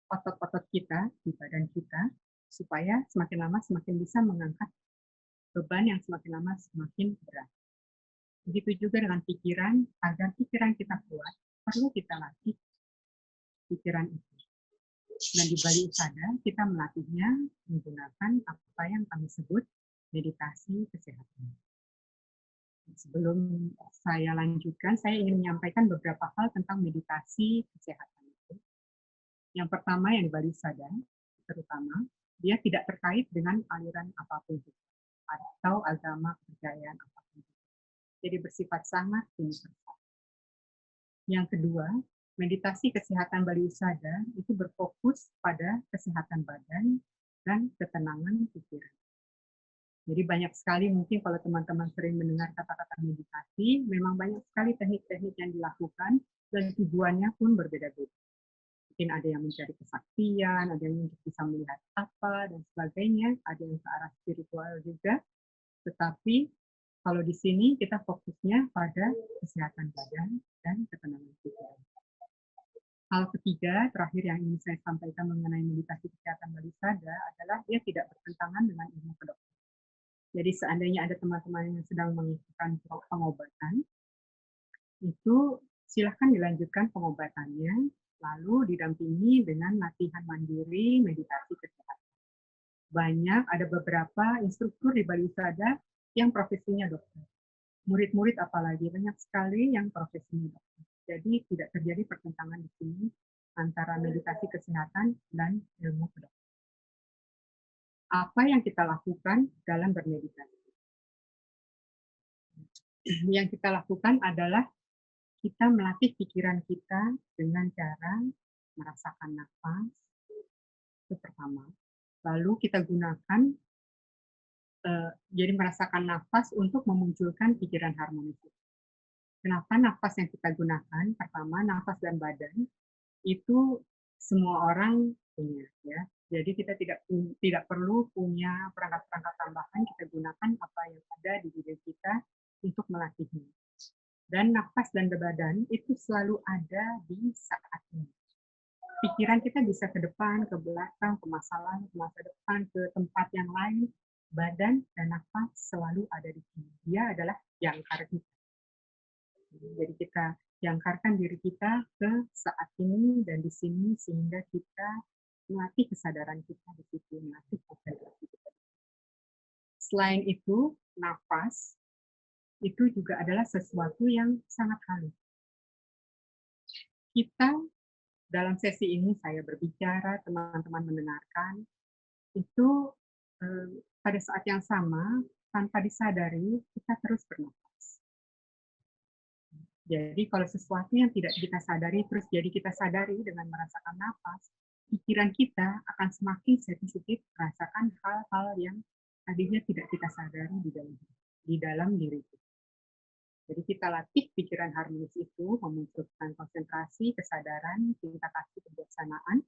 otot-otot kita di badan kita supaya semakin lama semakin bisa mengangkat beban yang semakin lama semakin berat. Begitu juga dengan pikiran, agar pikiran kita kuat, perlu kita latih pikiran itu. Dan di Bali Usada, kita melatihnya menggunakan apa yang kami sebut meditasi kesehatan. Sebelum saya lanjutkan, saya ingin menyampaikan beberapa hal tentang meditasi kesehatan itu. Yang pertama yang di Bali Usada, terutama, dia tidak terkait dengan aliran apapun juga, atau agama kepercayaan apapun juga. Jadi bersifat sangat universal. Yang kedua, meditasi kesehatan Bali Usada itu berfokus pada kesehatan badan dan ketenangan pikiran. Jadi banyak sekali mungkin kalau teman-teman sering mendengar kata-kata meditasi, memang banyak sekali teknik-teknik yang dilakukan dan tujuannya pun berbeda-beda. Mungkin ada yang mencari kesaktian, ada yang untuk bisa melihat apa, dan sebagainya, ada yang ke arah spiritual juga. Tetapi kalau di sini kita fokusnya pada kesehatan badan dan ketenangan pikiran. Hal ketiga, terakhir yang ingin saya sampaikan mengenai meditasi kesehatan Bali Usada adalah dia tidak bertentangan dengan ilmu kedokteran. Jadi seandainya ada teman-teman yang sedang melakukan pengobatan, itu silahkan dilanjutkan pengobatannya, lalu didampingi dengan latihan mandiri meditasi kesehatan. Banyak, ada beberapa instruktur di Bali Usada yang profesinya dokter. murid-murid apalagi banyak sekali yang profesinya dokter. Jadi tidak terjadi pertentangan di sini antara meditasi kesehatan dan ilmu kedokteran. Apa yang kita lakukan dalam bermeditasi? Yang kita lakukan adalah kita melatih pikiran kita dengan cara merasakan nafas, itu pertama. Lalu kita gunakan, jadi merasakan nafas untuk memunculkan pikiran harmonis. Kenapa nafas yang kita gunakan? Pertama, nafas dan badan itu semua orang punya, ya. Jadi kita tidak perlu punya perangkat-perangkat tambahan, kita gunakan apa yang ada di diri kita untuk melatihnya. Dan nafas dan badan itu selalu ada di saat ini. Pikiran kita bisa ke depan, ke belakang, ke masa lalu, ke masa depan, ke tempat yang lain. Badan dan nafas selalu ada di sini. Dia adalah jangkar kita. Jadi kita jangkarkan diri kita ke saat ini dan di sini sehingga kita melatih kesadaran kita di situ, melatih konsentrasi kita. Selain itu, nafas itu juga adalah sesuatu yang sangat halus. Kita dalam sesi ini saya berbicara, teman-teman mendengarkan, itu pada saat yang sama tanpa disadari kita terus bernafas. Jadi kalau sesuatu yang tidak kita sadari terus jadi kita sadari dengan merasakan nafas, pikiran kita akan semakin sensitif merasakan hal-hal yang tadinya tidak kita sadari di dalam diri kita. Jadi kita latih pikiran harmonis itu memunculkan konsentrasi, kesadaran, cinta kasih, kebijaksanaan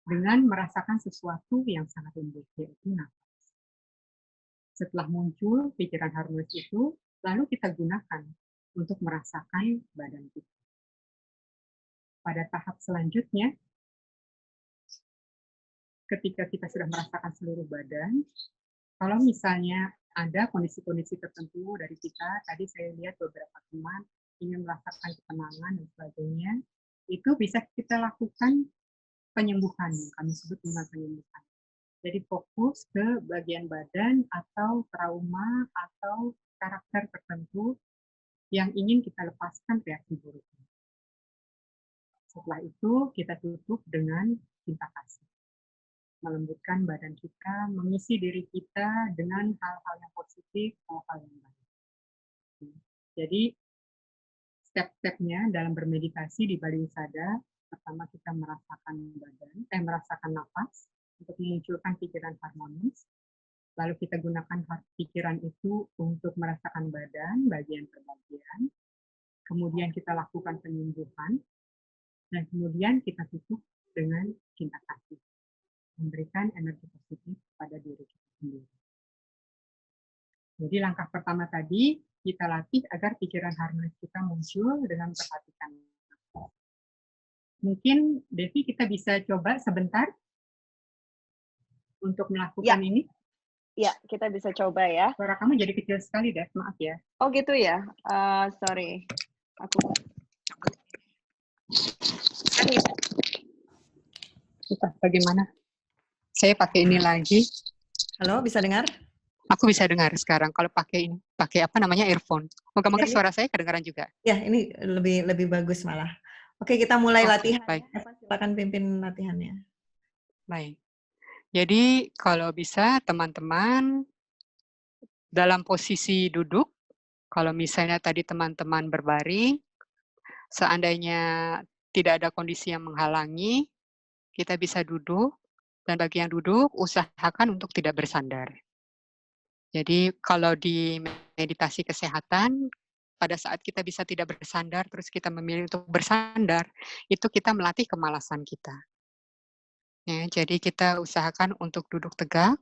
dengan merasakan sesuatu yang sangat lembut, yaitu nafas. Setelah muncul pikiran harmonis itu, lalu kita gunakan untuk merasakan badan kita. Pada tahap selanjutnya, ketika kita sudah merasakan seluruh badan, kalau misalnya ada kondisi-kondisi tertentu dari kita, tadi saya lihat beberapa teman ingin merasakan ketenangan dan sebagainya, itu bisa kita lakukan penyembuhan, yang kami sebut dengan penyembuhan. Jadi fokus ke bagian badan atau trauma atau karakter tertentu yang ingin kita lepaskan reaksi buruknya. Setelah itu kita tutup dengan cinta kasih. Melembutkan badan kita, mengisi diri kita dengan hal-hal yang positif, hal-hal yang baik. Jadi step-stepnya dalam bermeditasi di Bali Wisada, pertama kita merasakan merasakan nafas untuk memunculkan pikiran harmonis. Lalu kita gunakan pikiran itu untuk merasakan badan, bagian per bagian. Kemudian kita lakukan penyembuhan. Dan kemudian kita tutup dengan cinta kasih. Memberikan energi positif pada diri kita sendiri. Jadi langkah pertama tadi, kita latih agar pikiran harmonis kita muncul dengan perhatikan. Mungkin, Devi, kita bisa coba sebentar untuk melakukan ini. Ya, kita bisa coba ya. Suara kamu jadi kecil sekali, Dev. Maaf ya. Oh gitu ya? Sorry. Entah bagaimana. Saya pakai ini lagi. Halo, bisa dengar? Aku bisa dengar sekarang kalau pakai apa namanya earphone. Moga-moga suara saya kedengaran juga. Ya, ini lebih bagus malah. Oke, kita mulai latihan. Baik. Eva, silakan pimpin latihannya. Baik. Jadi kalau bisa teman-teman dalam posisi duduk, kalau misalnya tadi teman-teman berbaring, seandainya tidak ada kondisi yang menghalangi, kita bisa duduk, dan bagi yang duduk, usahakan untuk tidak bersandar. Jadi kalau di meditasi kesehatan, pada saat kita bisa tidak bersandar, terus kita memilih untuk bersandar, itu kita melatih kemalasan kita. Ya, jadi kita usahakan untuk duduk tegak,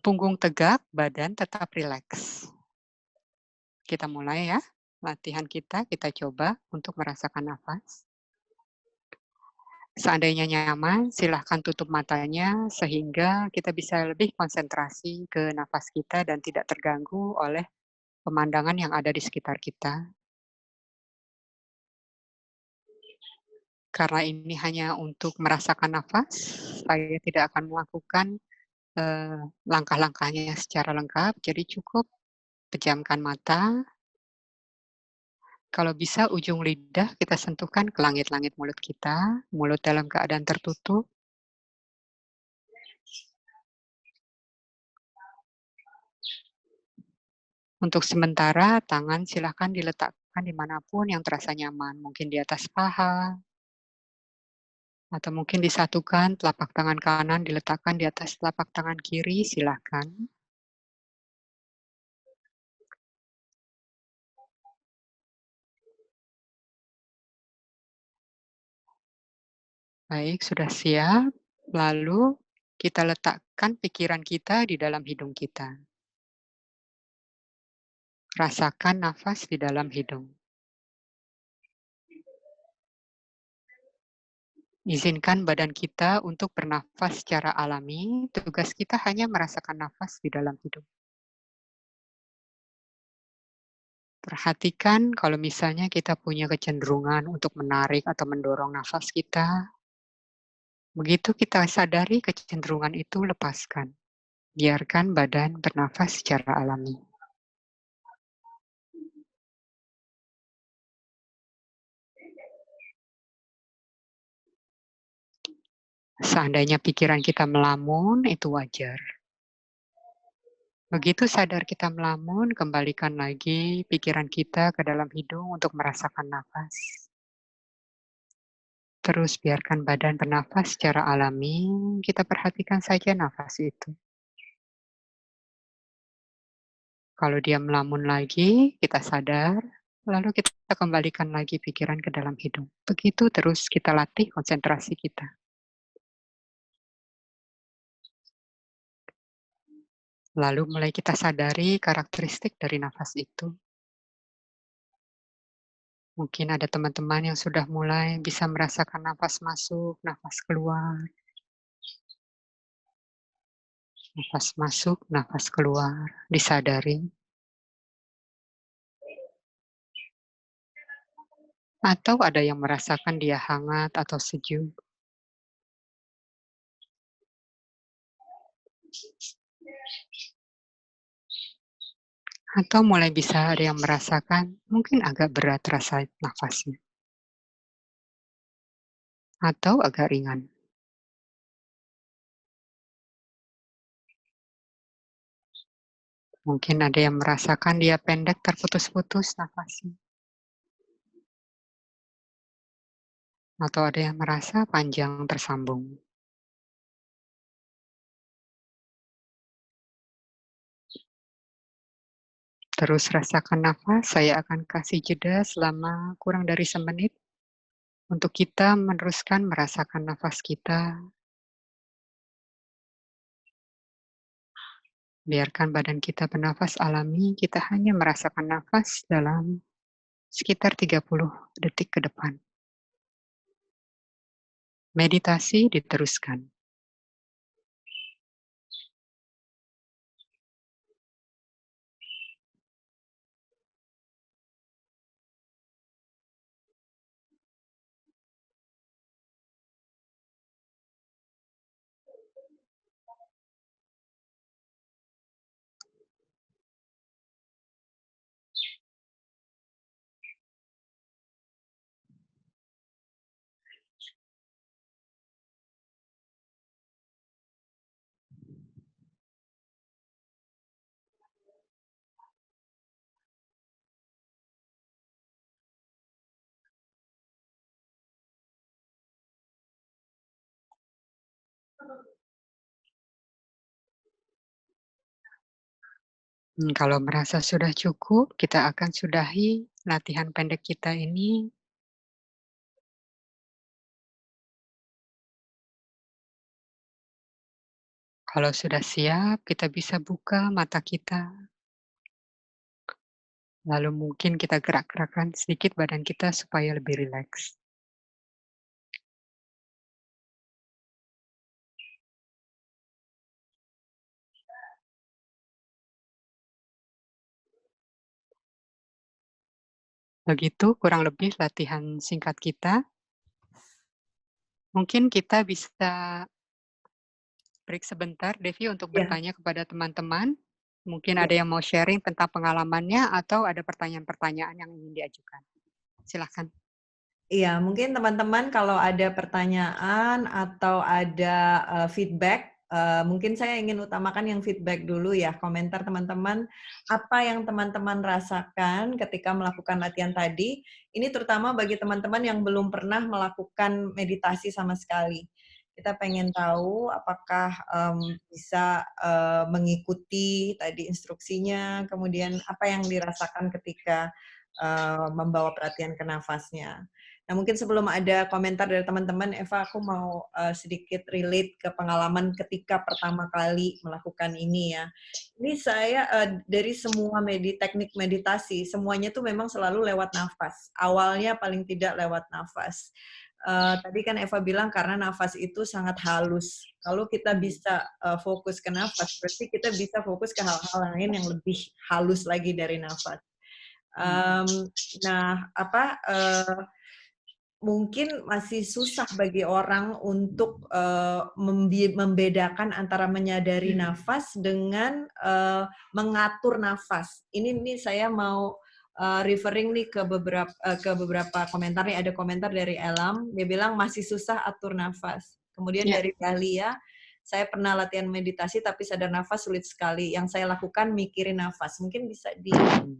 punggung tegak, badan tetap rileks. Kita mulai ya, latihan kita coba untuk merasakan nafas. Seandainya nyaman, silahkan tutup matanya sehingga kita bisa lebih konsentrasi ke nafas kita dan tidak terganggu oleh pemandangan yang ada di sekitar kita. Karena ini hanya untuk merasakan nafas, saya tidak akan melakukan langkah-langkahnya secara lengkap, jadi cukup pejamkan mata. Kalau bisa ujung lidah kita sentuhkan ke langit-langit mulut kita, mulut dalam keadaan tertutup. Untuk sementara, tangan silakan diletakkan dimanapun yang terasa nyaman. Mungkin di atas paha, atau mungkin disatukan telapak tangan kanan diletakkan di atas telapak tangan kiri, silakan. Baik, sudah siap. Lalu kita letakkan pikiran kita di dalam hidung kita. Rasakan nafas di dalam hidung. Izinkan badan kita untuk bernafas secara alami. Tugas kita hanya merasakan nafas di dalam hidung. Perhatikan kalau misalnya kita punya kecenderungan untuk menarik atau mendorong nafas kita. Begitu kita sadari kecenderungan itu, lepaskan. Biarkan badan bernafas secara alami. Seandainya pikiran kita melamun, itu wajar. Begitu sadar kita melamun, kembalikan lagi pikiran kita ke dalam hidung untuk merasakan nafas. Terus biarkan badan bernafas secara alami, kita perhatikan saja nafas itu. Kalau dia melamun lagi, kita sadar, lalu kita kembalikan lagi pikiran ke dalam hidung. Begitu terus kita latih konsentrasi kita. Lalu mulai kita sadari karakteristik dari nafas itu. Mungkin ada teman-teman yang sudah mulai bisa merasakan nafas masuk, nafas keluar. Nafas masuk, nafas keluar, disadari. Atau ada yang merasakan dia hangat atau sejuk. Atau mulai bisa ada yang merasakan mungkin agak berat rasa nafasnya. Atau agak ringan. Mungkin ada yang merasakan dia pendek terputus-putus nafasnya. Atau ada yang merasa panjang tersambung. Terus rasakan nafas, saya akan kasih jeda selama kurang dari semenit untuk kita meneruskan merasakan nafas kita. Biarkan badan kita bernafas alami, kita hanya merasakan nafas dalam sekitar 30 detik ke depan. Meditasi diteruskan. Kalau merasa sudah cukup, kita akan sudahi latihan pendek kita ini. Kalau sudah siap, kita bisa buka mata kita. Lalu mungkin kita gerak-gerakkan sedikit badan kita supaya lebih rileks. Begitu kurang lebih latihan singkat kita. Mungkin kita bisa break sebentar, Devi, untuk Ya. bertanya kepada teman-teman. Mungkin Ya. ada yang mau sharing tentang pengalamannya atau ada pertanyaan-pertanyaan yang ingin diajukan. Silakan. Iya, mungkin teman-teman kalau ada pertanyaan atau ada feedback, mungkin saya ingin utamakan yang feedback dulu ya, komentar teman-teman, apa yang teman-teman rasakan ketika melakukan latihan tadi. Ini terutama bagi teman-teman yang belum pernah melakukan meditasi sama sekali. Kita pengen tahu apakah bisa mengikuti tadi instruksinya, kemudian apa yang dirasakan ketika membawa perhatian ke nafasnya. Nah, mungkin sebelum ada komentar dari teman-teman, Eva, aku mau sedikit relate ke pengalaman ketika pertama kali melakukan ini ya. Ini saya dari semua teknik meditasi, semuanya tuh memang selalu lewat nafas. Awalnya paling tidak lewat nafas. Tadi kan Eva bilang karena nafas itu sangat halus. Kalau kita bisa fokus ke nafas, berarti kita bisa fokus ke hal-hal lain yang lebih halus lagi dari nafas. Nah, mungkin masih susah bagi orang untuk membedakan antara menyadari nafas dengan mengatur nafas. Ini saya mau referring nih ke beberapa komentar nih. Ada komentar dari Elam, dia bilang masih susah atur nafas. Kemudian dari Dahlia, saya pernah latihan meditasi tapi sadar nafas sulit sekali. Yang saya lakukan mikirin nafas. Mungkin bisa di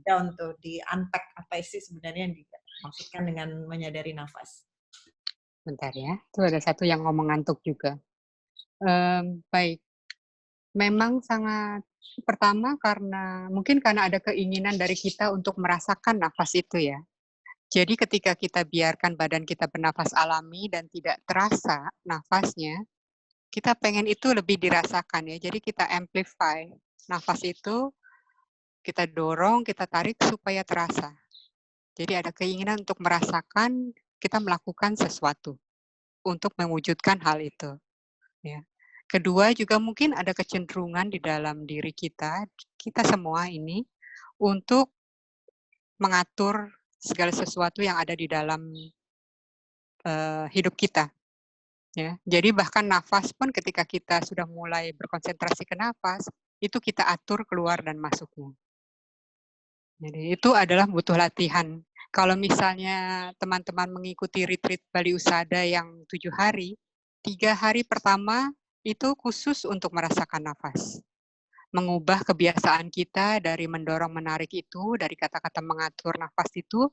down tuh, di unpack apa sih sebenarnya yang dimaksudkan dengan menyadari nafas. Bentar ya, itu ada satu yang ngomong ngantuk juga. Baik, memang sangat pertama mungkin karena ada keinginan dari kita untuk merasakan nafas itu ya. Jadi ketika kita biarkan badan kita bernafas alami dan tidak terasa nafasnya, kita pengen itu lebih dirasakan ya. Jadi kita amplify nafas itu, kita dorong, kita tarik supaya terasa. Jadi ada keinginan untuk merasakan kita melakukan sesuatu untuk mewujudkan hal itu. Ya. Kedua juga mungkin ada kecenderungan di dalam diri kita semua ini untuk mengatur segala sesuatu yang ada di dalam hidup kita. Ya. Jadi bahkan nafas pun ketika kita sudah mulai berkonsentrasi ke nafas, itu kita atur keluar dan masuknya. Jadi itu adalah butuh latihan. Kalau misalnya teman-teman mengikuti retreat Bali Usada yang 7 hari, 3 hari pertama itu khusus untuk merasakan nafas. Mengubah kebiasaan kita dari mendorong menarik itu, dari kata-kata mengatur nafas itu,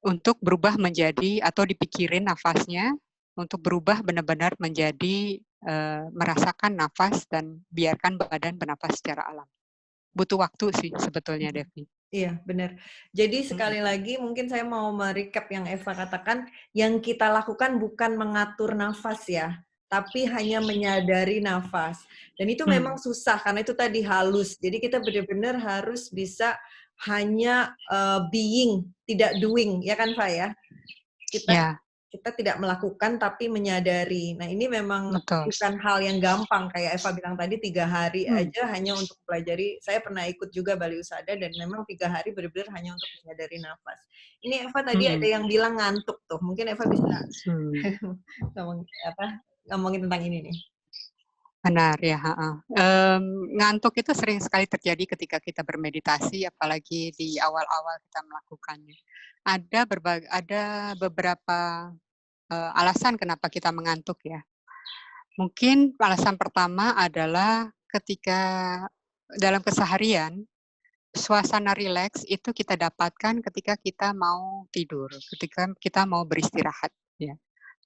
untuk berubah menjadi, atau dipikirin nafasnya, untuk berubah benar-benar menjadi merasakan nafas dan biarkan badan bernafas secara alami. Butuh waktu sih sebetulnya, Devi. Iya, benar. Jadi sekali lagi mungkin saya mau merecap yang Eva katakan, yang kita lakukan bukan mengatur nafas ya, tapi hanya menyadari nafas. Dan itu memang susah karena itu tadi halus. Jadi kita benar-benar harus bisa hanya being, tidak doing, ya kan Fa ya? Kita tidak melakukan tapi menyadari. Nah ini memang bukan hal yang gampang kayak Eva bilang tadi 3 hari aja hanya untuk pelajari. Saya pernah ikut juga Bali Usada dan memang 3 hari benar-benar hanya untuk menyadari nafas. Ini Eva tadi ada yang bilang ngantuk tuh. Mungkin Eva bisa ngomongin tentang ini nih. Benar ya. Ngantuk itu sering sekali terjadi ketika kita bermeditasi, apalagi di awal-awal kita melakukannya. Ada beberapa alasan kenapa kita mengantuk ya. Mungkin alasan pertama adalah ketika dalam keseharian, suasana rileks itu kita dapatkan ketika kita mau tidur, ketika kita mau beristirahat. Ya.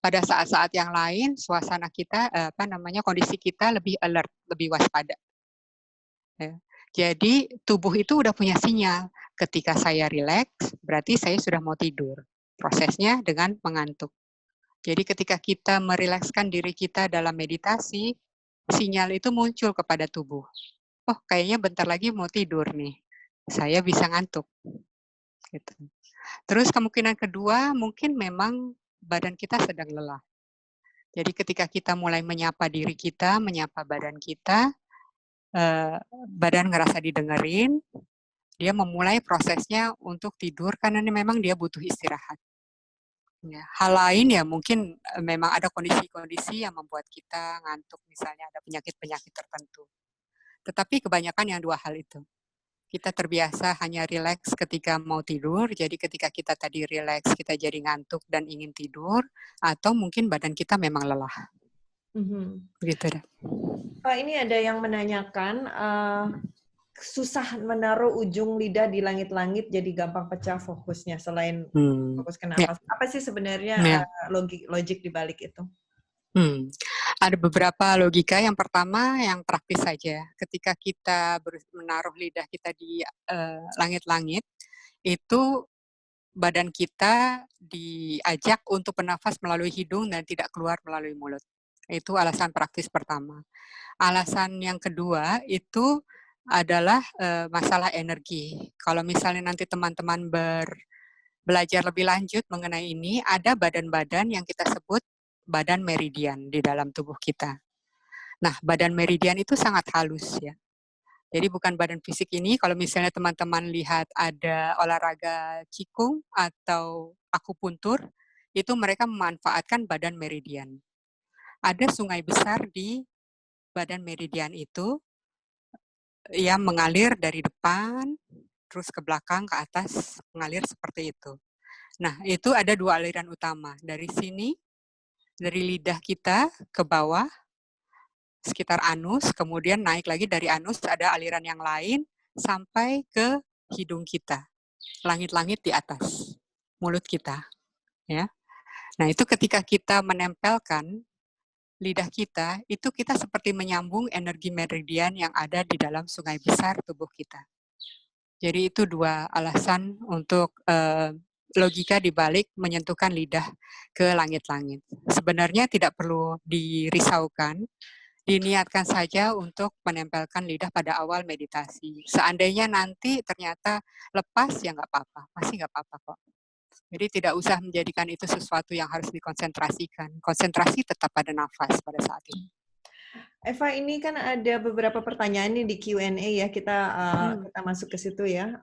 Pada saat-saat yang lain, suasana kita, kondisi kita lebih alert, lebih waspada. Ya. Jadi tubuh itu udah punya sinyal. Ketika saya rileks, berarti saya sudah mau tidur. Prosesnya dengan mengantuk. Jadi ketika kita merilekskan diri kita dalam meditasi, sinyal itu muncul kepada tubuh. Oh, kayaknya bentar lagi mau tidur nih. Saya bisa ngantuk. Gitu. Terus kemungkinan kedua, mungkin memang badan kita sedang lelah. Jadi ketika kita mulai menyapa diri kita, menyapa badan kita, badan ngerasa didengerin, dia memulai prosesnya untuk tidur karena memang dia butuh istirahat. Ya, hal lain ya mungkin memang ada kondisi-kondisi yang membuat kita ngantuk, misalnya ada penyakit-penyakit tertentu. Tetapi kebanyakan yang dua hal itu. Kita terbiasa hanya rileks ketika mau tidur, jadi ketika kita tadi rileks, kita jadi ngantuk dan ingin tidur, atau mungkin badan kita memang lelah. Gitu deh. Pak, ini ada yang menanyakan, susah menaruh ujung lidah di langit-langit, jadi gampang pecah fokusnya selain fokus ke nafas. Apa sih sebenarnya logik di balik itu? Ada beberapa logika. Yang pertama yang praktis saja. Ketika kita menaruh lidah kita di langit-langit, itu badan kita diajak untuk bernafas melalui hidung dan tidak keluar melalui mulut. Itu alasan praktis pertama. Alasan yang kedua itu adalah masalah energi. Kalau misalnya nanti teman-teman belajar lebih lanjut mengenai ini, ada badan-badan yang kita sebut badan meridian di dalam tubuh kita. Nah, badan meridian itu sangat halus ya. Jadi bukan badan fisik ini, kalau misalnya teman-teman lihat ada olahraga qigong atau akupuntur, itu mereka memanfaatkan badan meridian. Ada sungai besar di badan meridian itu yang mengalir dari depan, terus ke belakang, ke atas, mengalir seperti itu. Nah, itu ada dua aliran utama. Dari sini, dari lidah kita ke bawah, sekitar anus, kemudian naik lagi dari anus, ada aliran yang lain, sampai ke hidung kita. Langit-langit di atas, mulut kita. Ya. Nah, itu ketika kita menempelkan lidah kita, itu kita seperti menyambung energi meridian yang ada di dalam sungai besar tubuh kita. Jadi itu dua alasan untuk logika dibalik menyentuhkan lidah ke langit-langit. Sebenarnya tidak perlu dirisaukan, diniatkan saja untuk menempelkan lidah pada awal meditasi. Seandainya nanti ternyata lepas, ya nggak apa-apa, masih nggak apa-apa kok. Jadi tidak usah menjadikan itu sesuatu yang harus dikonsentrasikan. Konsentrasi tetap pada nafas pada saat ini. Eva, ini kan ada beberapa pertanyaan nih di Q&A ya, kita masuk ke situ ya.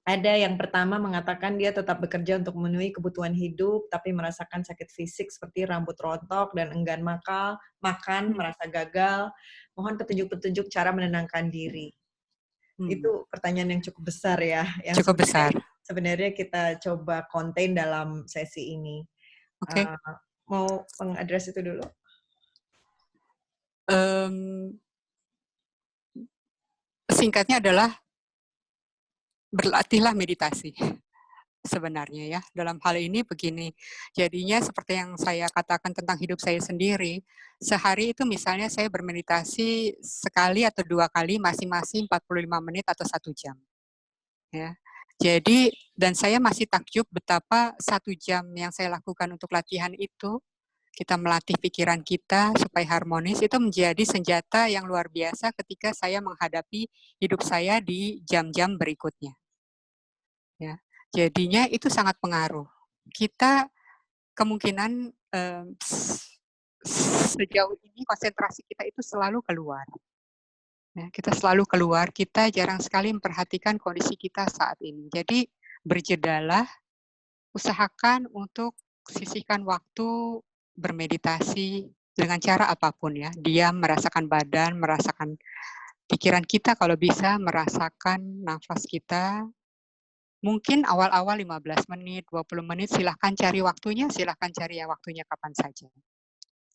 Ada yang pertama mengatakan dia tetap bekerja untuk memenuhi kebutuhan hidup, tapi merasakan sakit fisik seperti rambut rontok dan enggan makan, merasa gagal. Mohon petunjuk-petunjuk cara menenangkan diri. Itu pertanyaan yang cukup besar ya. Yang cukup besar. Sebenarnya kita coba contain dalam sesi ini. Oke. Mau mengadres itu dulu? Singkatnya adalah berlatihlah meditasi sebenarnya ya. Dalam hal ini begini, jadinya seperti yang saya katakan tentang hidup saya sendiri, sehari itu misalnya saya bermeditasi sekali atau dua kali, masing-masing 45 menit atau 1 jam. Ya. Jadi, dan saya masih takjub betapa 1 jam yang saya lakukan untuk latihan itu, kita melatih pikiran kita supaya harmonis, itu menjadi senjata yang luar biasa ketika saya menghadapi hidup saya di jam-jam berikutnya. Ya, jadinya itu sangat pengaruh. Kita kemungkinan sejauh ini konsentrasi kita itu selalu keluar. Ya, kita selalu keluar, kita jarang sekali memperhatikan kondisi kita saat ini. Jadi berjedalah, usahakan untuk sisihkan waktu bermeditasi dengan cara apapun ya. Diam, merasakan badan, merasakan pikiran kita, kalau bisa merasakan nafas kita. Mungkin awal-awal 15 menit, 20 menit, silahkan cari waktunya, silahkan cari waktunya kapan saja.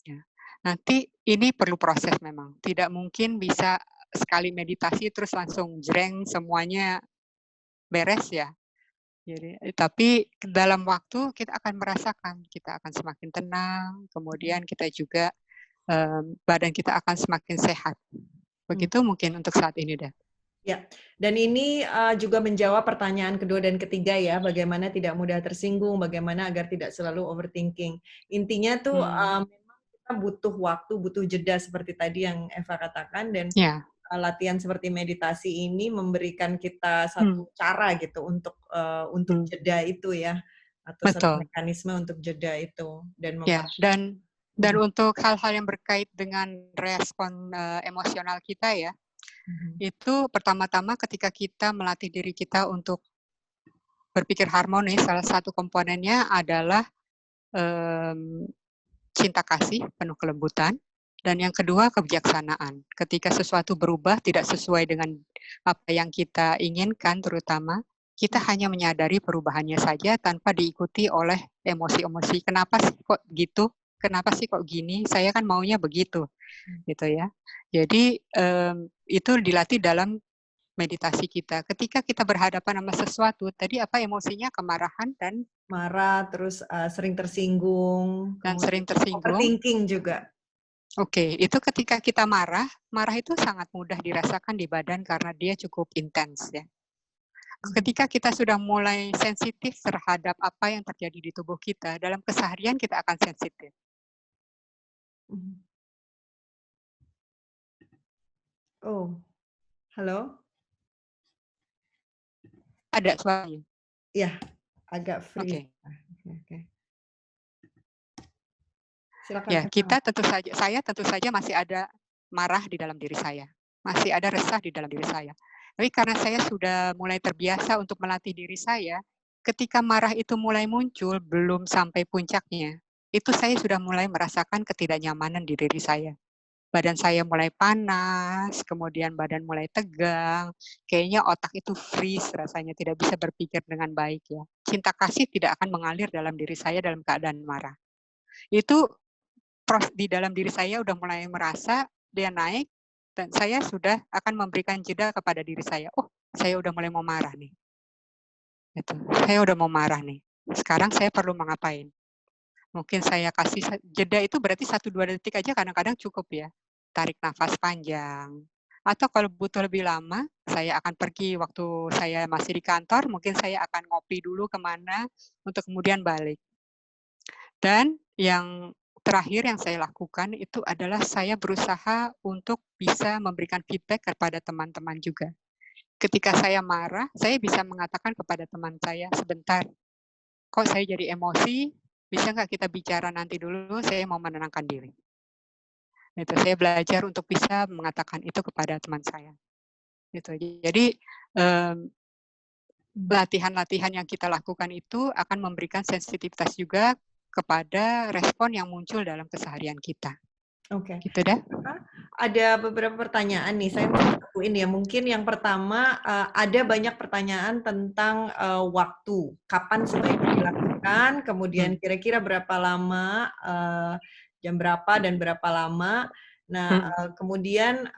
Ya. Nanti ini perlu proses memang. Tidak mungkin bisa sekali meditasi terus langsung jreng semuanya beres ya. Jadi, tapi dalam waktu kita akan merasakan, kita akan semakin tenang, kemudian kita juga badan kita akan semakin sehat. Begitu mungkin untuk saat ini deh. Ya, dan ini juga menjawab pertanyaan kedua dan ketiga ya, bagaimana tidak mudah tersinggung, bagaimana agar tidak selalu overthinking. Intinya tuh memang kita butuh waktu, butuh jeda seperti tadi yang Eva katakan, dan latihan seperti meditasi ini memberikan kita satu cara gitu untuk jeda itu ya, atau satu mekanisme untuk jeda itu dan dan untuk hal-hal yang berkait dengan respon emosional kita ya, itu pertama-tama ketika kita melatih diri kita untuk berpikir harmonis, salah satu komponennya adalah cinta kasih penuh kelembutan. Dan yang kedua, kebijaksanaan. Ketika sesuatu berubah tidak sesuai dengan apa yang kita inginkan, terutama, kita hanya menyadari perubahannya saja tanpa diikuti oleh emosi-emosi. Kenapa sih kok gitu? Kenapa sih kok gini? Saya kan maunya begitu, gitu ya. Jadi itu dilatih dalam meditasi kita. Ketika kita berhadapan sama sesuatu, tadi apa emosinya? Kemarahan dan Marah, terus sering tersinggung, sering kemudian tersinggung. overthinking juga. Oke, itu ketika kita marah itu sangat mudah dirasakan di badan karena dia cukup intens ya. Ketika kita sudah mulai sensitif terhadap apa yang terjadi di tubuh kita, dalam keseharian kita akan sensitif. Oh, halo? Ada suaranya? Ya, agak freeze. Oke. Oke. Silakan. Ya, saya tentu saja masih ada marah di dalam diri saya. Masih ada resah di dalam diri saya. Tapi karena saya sudah mulai terbiasa untuk melatih diri saya, ketika marah itu mulai muncul, belum sampai puncaknya, itu saya sudah mulai merasakan ketidaknyamanan di diri saya. Badan saya mulai panas, kemudian badan mulai tegang, kayaknya otak itu freeze rasanya, tidak bisa berpikir dengan baik ya. Cinta kasih tidak akan mengalir dalam diri saya dalam keadaan marah. Itu di dalam diri saya udah mulai merasa dia naik, dan saya sudah akan memberikan jeda kepada diri saya. Oh, saya udah mulai mau marah nih. Gitu. Saya udah mau marah nih. Sekarang saya perlu mengapain? Mungkin saya kasih jeda itu berarti 1-2 detik aja kadang-kadang cukup ya. Tarik nafas panjang. Atau kalau butuh lebih lama, saya akan pergi waktu saya masih di kantor, mungkin saya akan ngopi dulu kemana untuk kemudian balik. Dan yang terakhir yang saya lakukan itu adalah saya berusaha untuk bisa memberikan feedback kepada teman-teman juga. Ketika saya marah, saya bisa mengatakan kepada teman saya, sebentar, kok saya jadi emosi, bisa nggak kita bicara nanti dulu, saya mau menenangkan diri. Itu saya belajar untuk bisa mengatakan itu kepada teman saya. Gitu. Jadi latihan-latihan yang kita lakukan itu akan memberikan sensitivitas juga kepada respon yang muncul dalam keseharian kita. Oke. Gitu dah. Ada beberapa pertanyaan nih, saya mau satuin ya. Mungkin yang pertama, ada banyak pertanyaan tentang waktu. Kapan sebaiknya dilakukan, kemudian kira-kira berapa lama, jam berapa dan berapa lama. Nah, kemudian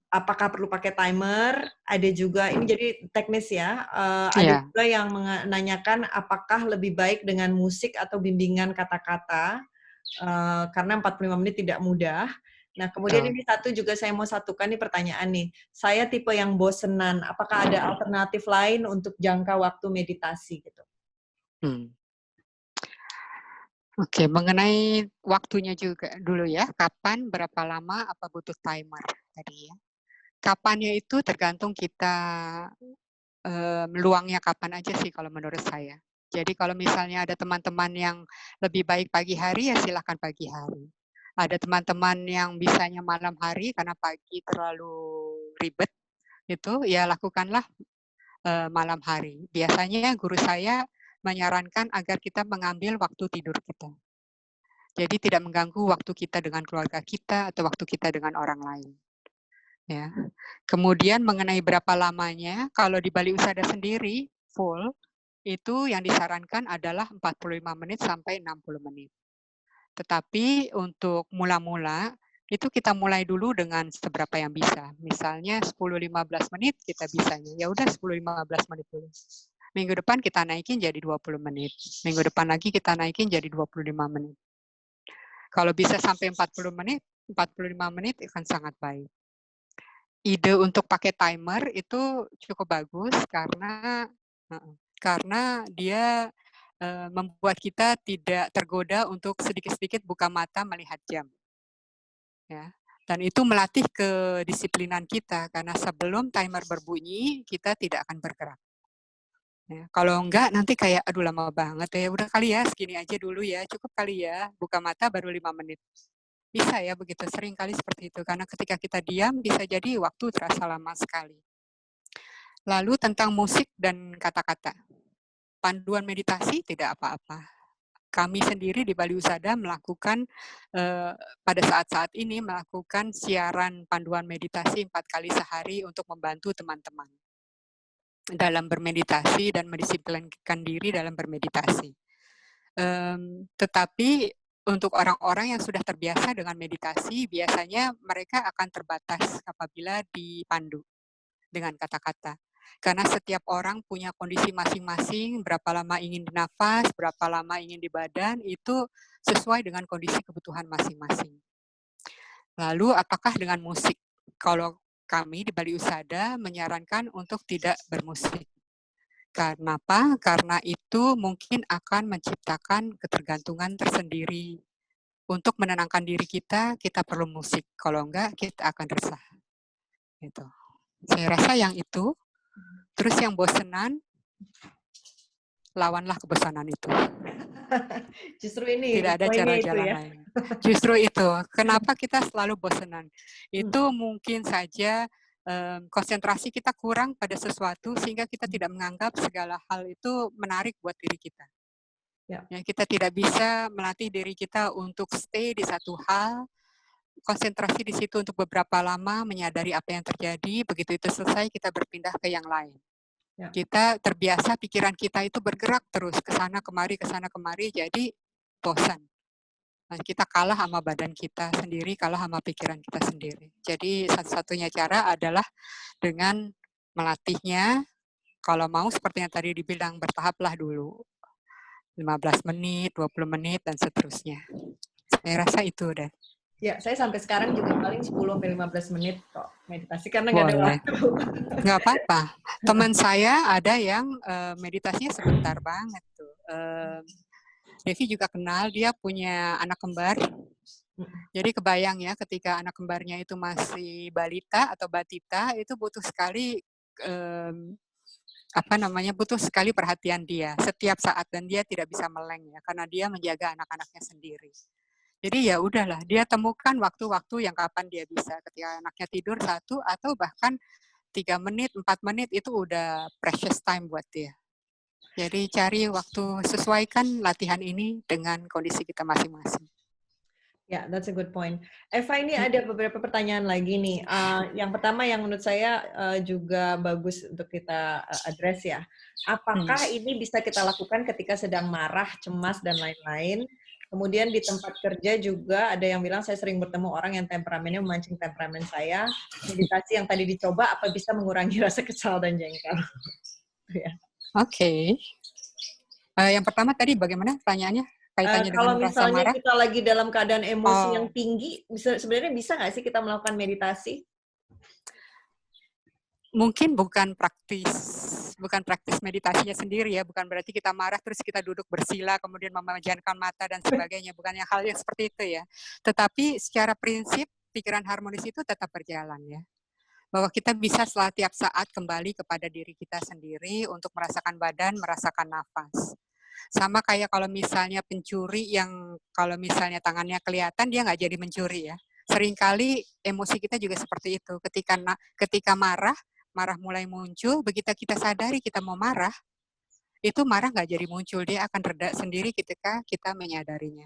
apakah perlu pakai timer? Ada juga, ini jadi teknis ya, ada juga yang menanyakan apakah lebih baik dengan musik atau bimbingan kata-kata, karena 45 menit tidak mudah. Nah, kemudian ini satu juga saya mau satukan nih pertanyaan nih. Saya tipe yang bosenan, apakah ada alternatif lain untuk jangka waktu meditasi gitu? Oke, mengenai waktunya juga dulu ya, kapan, berapa lama, apa butuh timer tadi ya. Kapannya itu tergantung kita luangnya kapan aja sih kalau menurut saya. Jadi kalau misalnya ada teman-teman yang lebih baik pagi hari, ya silakan pagi hari. Ada teman-teman yang bisanya malam hari karena pagi terlalu ribet, itu ya lakukanlah malam hari. Biasanya guru saya menyarankan agar kita mengambil waktu tidur kita. Jadi tidak mengganggu waktu kita dengan keluarga kita atau waktu kita dengan orang lain. Ya. Kemudian mengenai berapa lamanya, kalau di Bali Usada sendiri full, itu yang disarankan adalah 45 menit sampai 60 menit. Tetapi untuk mula-mula, itu kita mulai dulu dengan seberapa yang bisa. Misalnya 10-15 menit kita bisanya. Ya udah 10-15 menit dulu. Minggu depan kita naikin jadi 20 menit. Minggu depan lagi kita naikin jadi 25 menit. Kalau bisa sampai 40 menit, 45 menit akan sangat baik. Ide untuk pakai timer itu cukup bagus karena dia membuat kita tidak tergoda untuk sedikit-sedikit buka mata melihat jam. Ya. Dan itu melatih kedisiplinan kita karena sebelum timer berbunyi kita tidak akan bergerak. Ya, kalau enggak nanti kayak aduh lama banget ya, udah kali ya segini aja dulu ya, cukup kali ya, buka mata baru 5 menit. Bisa ya begitu, sering kali seperti itu. Karena ketika kita diam, bisa jadi waktu terasa lama sekali. Lalu tentang musik dan kata-kata. Panduan meditasi tidak apa-apa. kami sendiri di Bali Usada melakukan pada saat-saat ini melakukan siaran panduan meditasi 4 kali sehari untuk membantu teman-teman dalam bermeditasi dan mendisiplinkan diri dalam bermeditasi. Tetapi untuk orang-orang yang sudah terbiasa dengan meditasi, biasanya mereka akan terbatas apabila dipandu dengan kata-kata. Karena setiap orang punya kondisi masing-masing, berapa lama ingin di nafas, berapa lama ingin di badan, itu sesuai dengan kondisi kebutuhan masing-masing. Lalu apakah dengan musik? Kalau kami di Bali Usada menyarankan untuk tidak bermusik. Kenapa? Karena itu mungkin akan menciptakan ketergantungan tersendiri. Untuk menenangkan diri kita perlu musik. Kalau enggak, kita akan resah. Gitu. Saya rasa yang itu. Terus yang bosenan, lawanlah kebosanan itu. Justru ini tidak ada cara jalan lain. Justru itu. Kenapa kita selalu bosenan? Itu mungkin saja konsentrasi kita kurang pada sesuatu sehingga kita tidak menganggap segala hal itu menarik buat diri kita. Ya, kita tidak bisa melatih diri kita untuk stay di satu hal, konsentrasi di situ untuk beberapa lama, menyadari apa yang terjadi, begitu itu selesai kita berpindah ke yang lain. Ya. Kita terbiasa pikiran kita itu bergerak terus ke sana kemari, jadi bosan. Nah, kita kalah sama badan kita sendiri, kalah sama pikiran kita sendiri. Jadi satu-satunya cara adalah dengan melatihnya, kalau mau seperti yang tadi dibilang, bertahaplah dulu. 15 menit, 20 menit, dan seterusnya. Saya rasa itu deh. Ya, saya sampai sekarang juga paling 10-15 menit kok meditasi karena nggak ada waktu. Nggak apa-apa. Teman saya ada yang meditasinya sebentar banget tuh. Devi juga kenal, dia punya anak kembar. Jadi kebayang ya ketika anak kembarnya itu masih balita atau batita, itu butuh sekali butuh sekali perhatian dia setiap saat, dan dia tidak bisa meleng ya karena dia menjaga anak-anaknya sendiri. Jadi ya udahlah, dia temukan waktu-waktu yang kapan dia bisa, ketika anaknya tidur 1 atau bahkan 3 menit, 4 menit itu udah precious time buat dia. Jadi cari waktu, sesuaikan latihan ini dengan kondisi kita masing-masing. Ya, that's a good point. Eva, ini ada beberapa pertanyaan lagi nih. Yang pertama yang menurut saya juga bagus untuk kita address ya. Apakah ini bisa kita lakukan ketika sedang marah, cemas, dan lain-lain? Kemudian di tempat kerja juga ada yang bilang saya sering bertemu orang yang temperamennya memancing temperamen saya. Meditasi yang tadi dicoba apa bisa mengurangi rasa kesal dan jengkel? Ya. Oke. Yang pertama tadi bagaimana pertanyaannya? Kaitannya Kalau dengan rasa misalnya marah? kita lagi dalam keadaan emosi yang tinggi, sebenarnya bisa nggak sih kita melakukan meditasi? Mungkin bukan praktis meditasinya sendiri ya, bukan berarti kita marah terus kita duduk bersila kemudian memejamkan mata dan sebagainya, bukan hal yang seperti itu ya. Tetapi secara prinsip pikiran harmonis itu tetap berjalan ya. Bahwa kita bisa setiap saat kembali kepada diri kita sendiri untuk merasakan badan, merasakan nafas. Sama kayak kalau misalnya pencuri yang kalau misalnya tangannya kelihatan dia nggak jadi mencuri ya. Seringkali emosi kita juga seperti itu. Ketika marah mulai muncul, begitu kita sadari kita mau marah, itu marah nggak jadi muncul, dia akan reda sendiri ketika kita menyadarinya.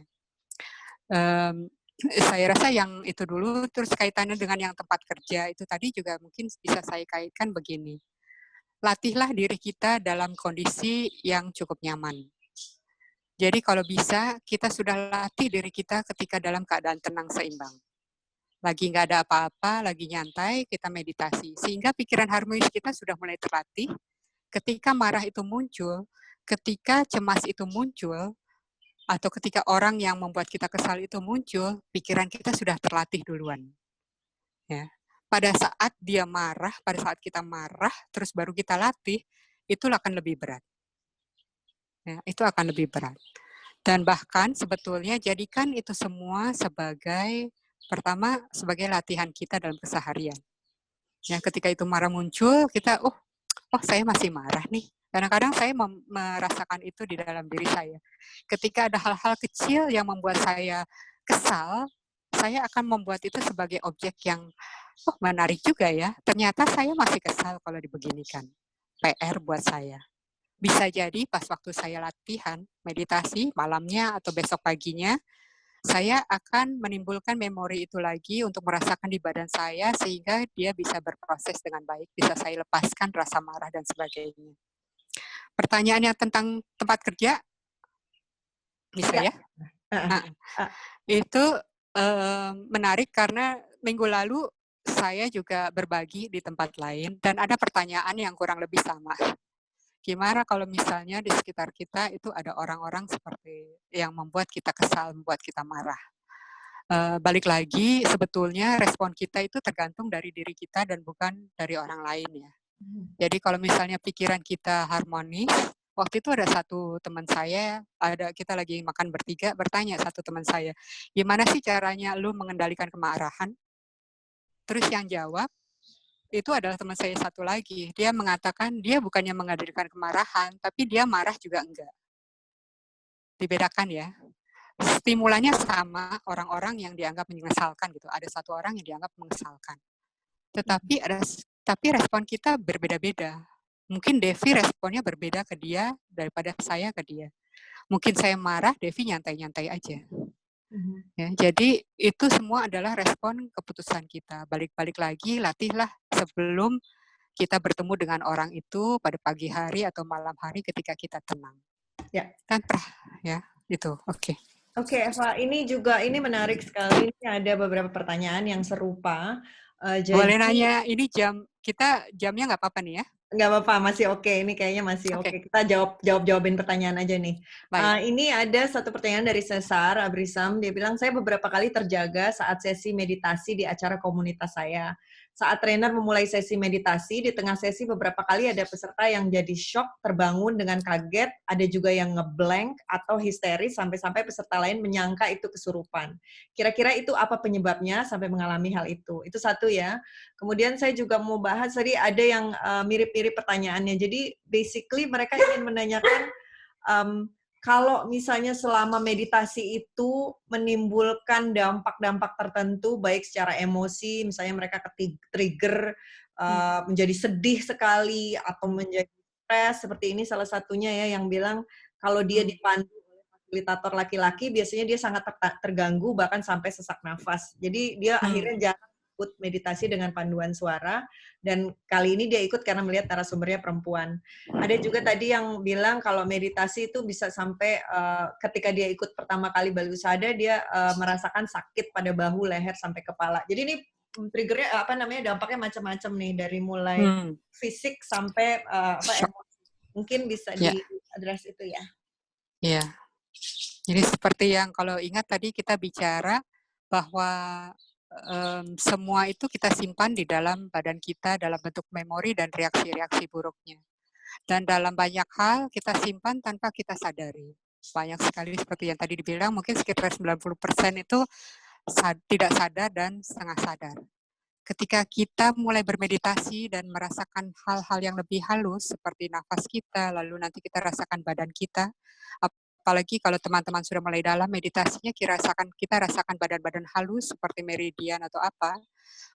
Saya rasa yang itu dulu, terus kaitannya dengan yang tempat kerja, itu tadi juga mungkin bisa saya kaitkan begini. Latihlah diri kita dalam kondisi yang cukup nyaman. Jadi kalau bisa, kita sudah latih diri kita ketika dalam keadaan tenang seimbang. Lagi nggak ada apa-apa, lagi nyantai, kita meditasi. Sehingga pikiran harmonis kita sudah mulai terlatih. Ketika marah itu muncul, ketika cemas itu muncul, atau ketika orang yang membuat kita kesal itu muncul, pikiran kita sudah terlatih duluan. Ya. Pada saat dia marah, pada saat kita marah, terus baru kita latih, itu akan lebih berat. Ya, itu akan lebih berat. Dan bahkan sebetulnya jadikan itu semua sebagai pertama sebagai latihan kita dalam keseharian. Ya, ketika itu marah muncul, kita saya masih marah nih. Kadang-kadang saya merasakan itu di dalam diri saya. Ketika ada hal-hal kecil yang membuat saya kesal, saya akan membuat itu sebagai objek yang menarik juga ya. Ternyata saya masih kesal kalau dibeginikan. PR buat saya. Bisa jadi pas waktu saya latihan meditasi malamnya atau besok paginya, saya akan menimbulkan memori itu lagi untuk merasakan di badan saya sehingga dia bisa berproses dengan baik, bisa saya lepaskan rasa marah dan sebagainya. Pertanyaannya tentang tempat kerja, bisa ya? Nah, itu menarik karena minggu lalu saya juga berbagi di tempat lain dan ada pertanyaan yang kurang lebih sama. Gimana kalau misalnya di sekitar kita itu ada orang-orang seperti yang membuat kita kesal, membuat kita marah. Balik lagi, sebetulnya respon kita itu tergantung dari diri kita dan bukan dari orang lain ya. Jadi kalau misalnya pikiran kita harmonis, waktu itu ada satu teman saya, kita lagi makan bertiga, bertanya satu teman saya, gimana sih caranya lu mengendalikan kemarahan? Terus yang jawab, itu adalah teman saya satu lagi. Dia mengatakan dia bukannya mengendalikan kemarahan, tapi dia marah juga enggak. Dibedakan ya. Stimulannya sama orang-orang yang dianggap menyesalkan gitu. Ada satu orang yang dianggap menyesalkan. Tapi respon kita berbeda-beda. Mungkin Devi responnya berbeda ke dia daripada saya ke dia. Mungkin saya marah, Devi nyantai-nyantai aja. Ya, jadi itu semua adalah respon keputusan kita. Balik-balik lagi, latihlah sebelum kita bertemu dengan orang itu pada pagi hari atau malam hari ketika kita tenang. Ya. Kan ya, itu. Oke. Oke, Eva, ini menarik sekali. Ini ada beberapa pertanyaan yang serupa. Boleh nanya, ini jamnya nggak apa-apa nih ya? Nggak apa-apa, masih oke. Ini kayaknya masih oke. Kita jawabin pertanyaan aja nih. Ini ada satu pertanyaan dari Cesar Abrisam. Dia bilang, saya beberapa kali terjaga saat sesi meditasi di acara komunitas saya. Saat trainer memulai sesi meditasi, di tengah sesi beberapa kali ada peserta yang jadi shock, terbangun dengan kaget, ada juga yang ngeblank atau histeris sampai-sampai peserta lain menyangka itu kesurupan. Kira-kira itu apa penyebabnya sampai mengalami hal itu? Itu satu ya. Kemudian saya juga mau bahas, tadi ada yang mirip-mirip pertanyaannya. Jadi basically mereka ingin menanyakan kalau misalnya selama meditasi itu menimbulkan dampak-dampak tertentu, baik secara emosi, misalnya mereka trigger menjadi sedih sekali, atau menjadi stres, seperti ini salah satunya ya, yang bilang kalau dia dipandu oleh fasilitator laki-laki, biasanya dia sangat terganggu, bahkan sampai sesak nafas. Jadi dia akhirnya jarang ikut meditasi dengan panduan suara, dan kali ini dia ikut karena melihat narasumbernya perempuan. Ada juga tadi yang bilang kalau meditasi itu bisa sampai ketika dia ikut pertama kali Bali Usada, dia merasakan sakit pada bahu, leher, sampai kepala. Jadi ini triggernya dampaknya macam-macam nih, dari mulai fisik sampai emosi. Mungkin bisa di-address itu ya. Iya. Jadi seperti yang kalau ingat tadi kita bicara bahwa semua itu kita simpan di dalam badan kita dalam bentuk memori dan reaksi-reaksi buruknya. Dan dalam banyak hal kita simpan tanpa kita sadari. Banyak sekali seperti yang tadi dibilang, mungkin sekitar 90% itu tidak sadar dan setengah sadar. Ketika kita mulai bermeditasi dan merasakan hal-hal yang lebih halus, seperti nafas kita, lalu nanti kita rasakan badan kita, apalagi kalau teman-teman sudah mulai dalam meditasinya, kita rasakan badan-badan halus seperti meridian atau apa,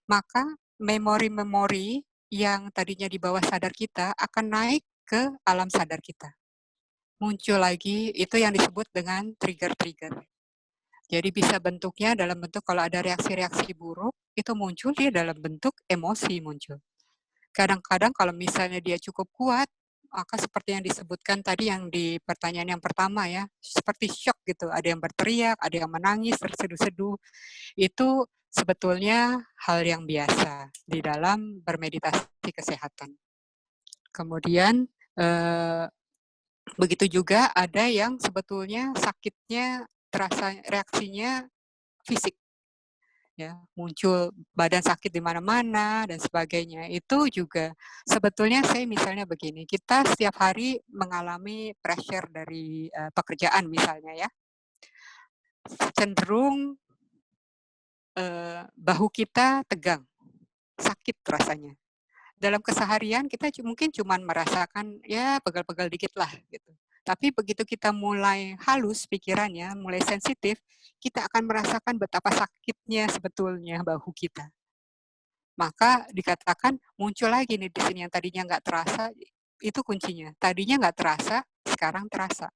maka memori-memori yang tadinya di bawah sadar kita akan naik ke alam sadar kita. Muncul lagi, itu yang disebut dengan trigger-trigger. Jadi bisa bentuknya dalam bentuk kalau ada reaksi-reaksi buruk, itu muncul dia dalam bentuk emosi muncul. Kadang-kadang kalau misalnya dia cukup kuat, maka seperti yang disebutkan tadi yang di pertanyaan yang pertama ya, seperti shock gitu, ada yang berteriak, ada yang menangis, terseduh-seduh, itu sebetulnya hal yang biasa di dalam bermeditasi kesehatan. Kemudian begitu juga ada yang sebetulnya sakitnya terasa reaksinya fisik. Ya, muncul badan sakit di mana-mana dan sebagainya. Itu juga sebetulnya saya misalnya begini, kita setiap hari mengalami pressure dari pekerjaan misalnya ya. Cenderung bahu kita tegang, sakit rasanya. Dalam keseharian kita mungkin cuma merasakan ya pegal-pegal dikit lah gitu. Tapi begitu kita mulai halus pikirannya, mulai sensitif, kita akan merasakan betapa sakitnya sebetulnya bahu kita. Maka dikatakan muncul lagi nih di sini yang tadinya nggak terasa, Itu kuncinya. Tadinya nggak terasa, sekarang terasa.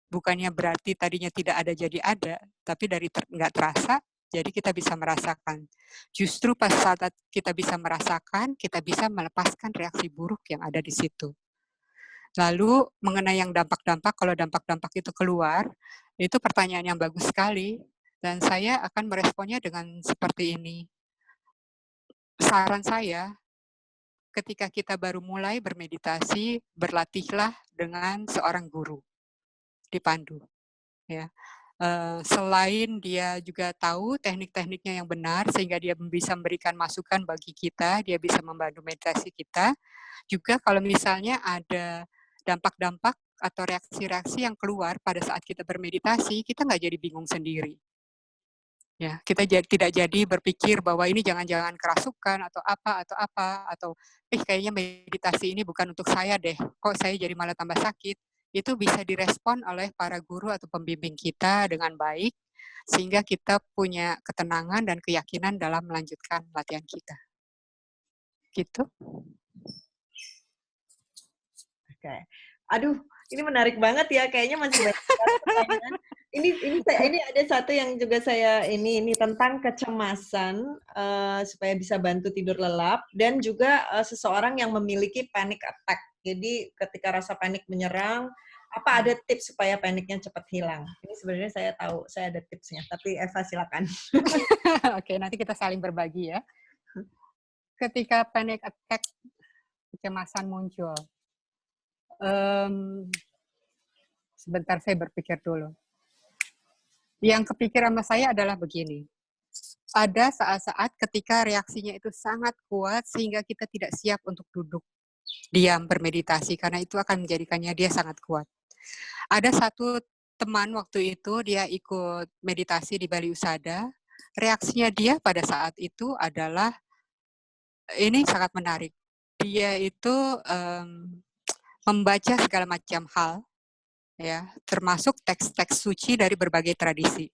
Bukannya berarti tadinya tidak ada jadi ada, tapi dari nggak terasa, jadi kita bisa merasakan. Justru pas saat kita bisa merasakan, kita bisa melepaskan reaksi buruk yang ada di situ. Lalu mengenai yang dampak-dampak, kalau dampak-dampak itu keluar, itu pertanyaan yang bagus sekali. Dan saya akan meresponnya dengan seperti ini. Saran saya, ketika kita baru mulai bermeditasi, berlatihlah dengan seorang guru, dipandu. Ya. Selain dia juga tahu teknik-tekniknya yang benar, sehingga dia bisa memberikan masukan bagi kita, dia bisa membantu meditasi kita. Juga kalau misalnya ada dampak-dampak atau reaksi-reaksi yang keluar pada saat kita bermeditasi, kita nggak jadi bingung sendiri. Ya, kita tidak jadi berpikir bahwa ini jangan-jangan kerasukan atau kayaknya meditasi ini bukan untuk saya deh, kok saya jadi malah tambah sakit. Itu bisa direspon oleh para guru atau pembimbing kita dengan baik, sehingga kita punya ketenangan dan keyakinan dalam melanjutkan latihan kita. Gitu. Oke. Aduh, ini menarik banget ya. Kayaknya masih banyak pertanyaan. Ini ada satu yang juga saya ini tentang kecemasan supaya bisa bantu tidur lelap, dan juga seseorang yang memiliki panic attack. Jadi ketika rasa panik menyerang, apa ada tips supaya paniknya cepat hilang? Ini sebenarnya saya tahu, saya ada tipsnya. Tapi Eva silakan. Oke, nanti kita saling berbagi ya. Ketika panic attack, kecemasan muncul. Sebentar saya berpikir dulu. Yang kepikiran sama saya adalah begini. Ada saat-saat ketika reaksinya itu sangat kuat sehingga kita tidak siap untuk duduk diam bermeditasi, karena itu akan menjadikannya dia sangat kuat. Ada satu teman waktu itu, dia ikut meditasi di Bali Usada. Reaksinya dia pada saat itu adalah, ini sangat menarik. Dia itu membaca segala macam hal, ya, termasuk teks-teks suci dari berbagai tradisi.